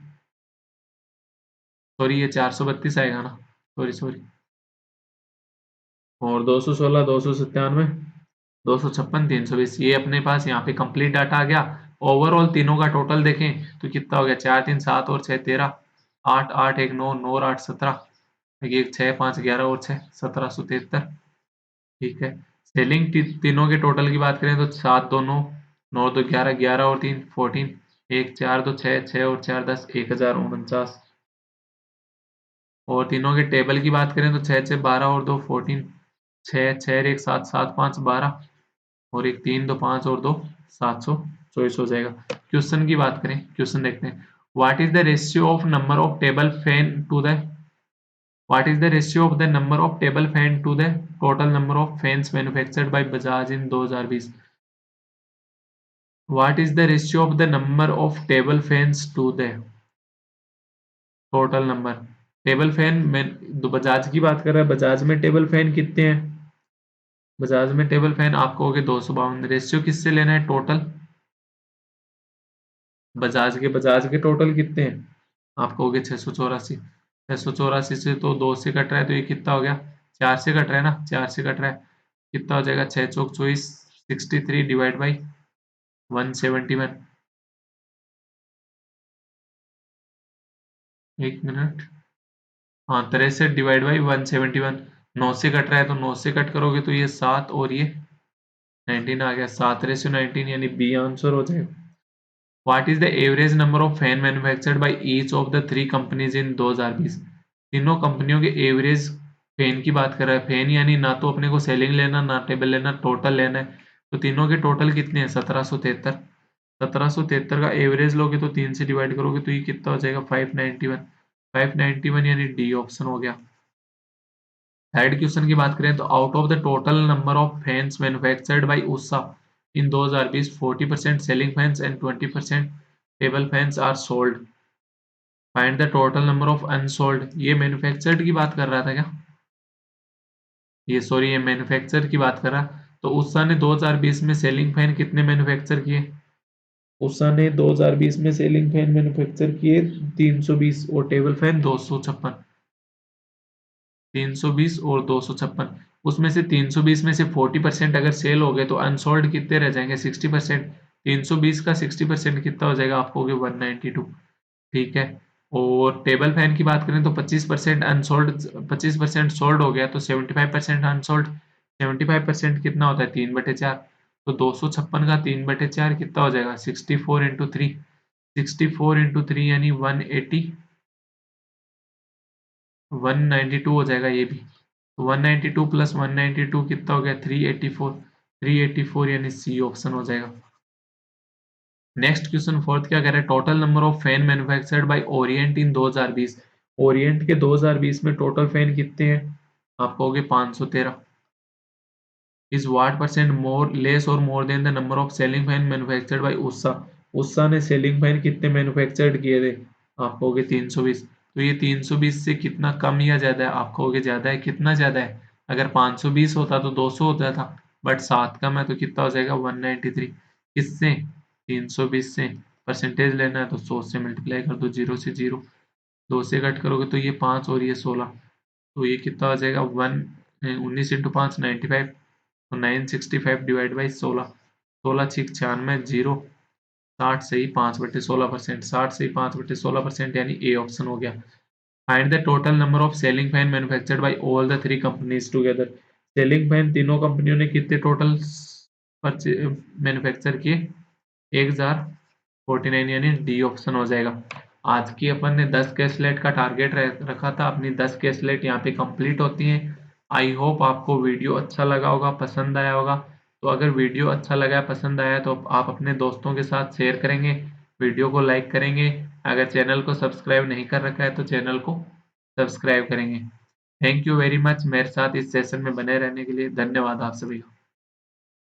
S1: सॉरी ये 432 आएगा ना, सॉरी सॉरी। और 216 297 256 320, ये अपने पास यहाँ पे कंप्लीट डाटा आ गया। ओवरऑल तीनों का टोटल देखें तो कितना हो गया? 4 3 7 और 6 13, 8 8 1 9 9 और 8 17, एक 6 5 11 और 6 1773, ठीक है। सेलिंग तीनों के टोटल की बात करें तो 7 2 9 9 2 11 11 और 3 14, 1 4 2 6 6 और 4 10 1049। और तीनों के टेबल की बात करें तो 6 6 12 और 2 14, 6 6 और 1 7 7 5 12, और एक 3 2 5 और 2 724 हो जाएगा। क्वेश्चन की बात करें, क्वेश्चन देखते हैं। What is the ratio of number of table fan to the What is the ratio of the number of table fan to the total number of fans manufactured by Bajaj in 2020? What is the ratio of the number of table fans to the total number? Table fan में तो बजाज की बात कर रहा है, बजाज में table fan कितने हैं? बजाज में टेबल फैन आपको हो गए 252। रेशियो किससे लेना है? टोटल। बजाज के टोटल कितने हैं? आपको हो गए 684। 684 से तो 2 से कट रहा है, तो ये कितना हो गया? 4 से कट रहा है ना, 4 से कट रहा है, कितना हो जाएगा? 6 चौक 24, 63 डिवाइड बाई 171। एक मिनट, हाँ 63 डिवाइड बाई 171। 9 से कट रहा है तो 9 से कट करोगे तो ये 7 और ये 19 आ गया, 7:19 यानी बी आंसर हो जाएगा। What is the average number of fan manufactured by each of the three companies in 2020? तीनों कंपनियों के एवरेज फैन की बात कर रहा है। फैन यानी ना तो अपने को सेलिंग लेना ना टेबल लेना, टोटल लेना है। तो तीनों के टोटल कितने हैं? 1773। 1773 का एवरेज लोगे तो 3 से डिवाइड करोगे तो ये कितना हो जाएगा? 591। 591 यानी डी ऑप्शन हो गया। थर्ड क्वेश्चन की बात करें तो out of the total number of fans manufactured by Usha in 2020, 40% ceiling fans and 20% table fans are sold. Find the total number of unsold. ये मैन्युफैक्चर्ड की बात कर रहा था क्या? ये सॉरी, ये मैन्युफैक्चर की बात कर रहा। तो उषा ने 2020 में सेलिंग फैन कितने मैन्युफैक्चर किए? उषा ने 2020 में सेलिंग फैन मैन्युफैक्चर किए 320 और टेबल फैन 256। 320 और 256, उसमें से 320 में से 40% अगर सेल हो गए तो अनसोल्ड कितने रह जाएंगे? 60%। 320 का 60% कितना हो जाएगा? आपको हो गया 192, ठीक है। और टेबल फैन की बात करें तो 25% अनसोल्ड, 25% सोल्ड हो गया तो 75% अनसोल्ड। 75% कितना होता है? 3/4। तो 256 का 3/4 कितना हो जाएगा? 64 इंटू 3, 64 इंटू 3 यानी 180, 192 हो जाएगा ये भी। 192 प्लस 192 कितना हो गया? 384। 384 यानी सी ऑप्शन हो जाएगा। नेक्स्ट क्वेश्चन फोर्थ क्या कह रहा है? Total number of fan manufactured by Orient in 2020। Orient के 2020 में टोटल फैन कितने हैं? आपको हो गए 513। Is what percent more less और more than the number of ceiling fan manufactured by Usha. Usha ने सेलिंग फैन कितने मैन्युफैक्चर्ड किए थे? आपको हो गए 320। तो ये 320 से कितना कम या ज्यादा है? आपको हो गया ज्यादा है। कितना ज्यादा है? अगर 520 होता तो 200 होता था, बट 7 कम है तो कितना हो जाएगा? 193। किससे? 320 से। परसेंटेज लेना है तो 100 से मल्टीप्लाई कर दो, 0 से 0, 2 से कट करोगे तो ये 5 और ये 16, तो ये कितना आ जाएगा 19 इंटू 5 95, तो 965 डिवाइड बाई 16, 16 छीक 96, 0, 60 से ही 5/16%, 60 से ही 5/16% यानी ए ऑप्शन हो गया। Find the total number of ceiling fan manufactured bye all the three companies together. Ceiling fan तीनों कंपनियों ने कितने टोटल मैन्युफैक्चर किए? 1049 यानी डी ऑप्शन हो जाएगा। आज की अपन ने 10 कैशलेट का टारगेट रखा था, अपनी 10 कैशलेट यहाँ पे कंप्लीट होती हैं। आई होप आपको वीडियो अच्छा लगा होगा, पसंद आया होगा। तो अगर वीडियो अच्छा लगा, पसंद आया तो आप अपने दोस्तों के साथ शेयर करेंगे, वीडियो को लाइक करेंगे। अगर चैनल को सब्सक्राइब नहीं कर रखा है तो चैनल को सब्सक्राइब करेंगे। थैंक यू वेरी मच मेरे साथ इस सेशन में बने रहने के लिए। धन्यवाद आप सभी का।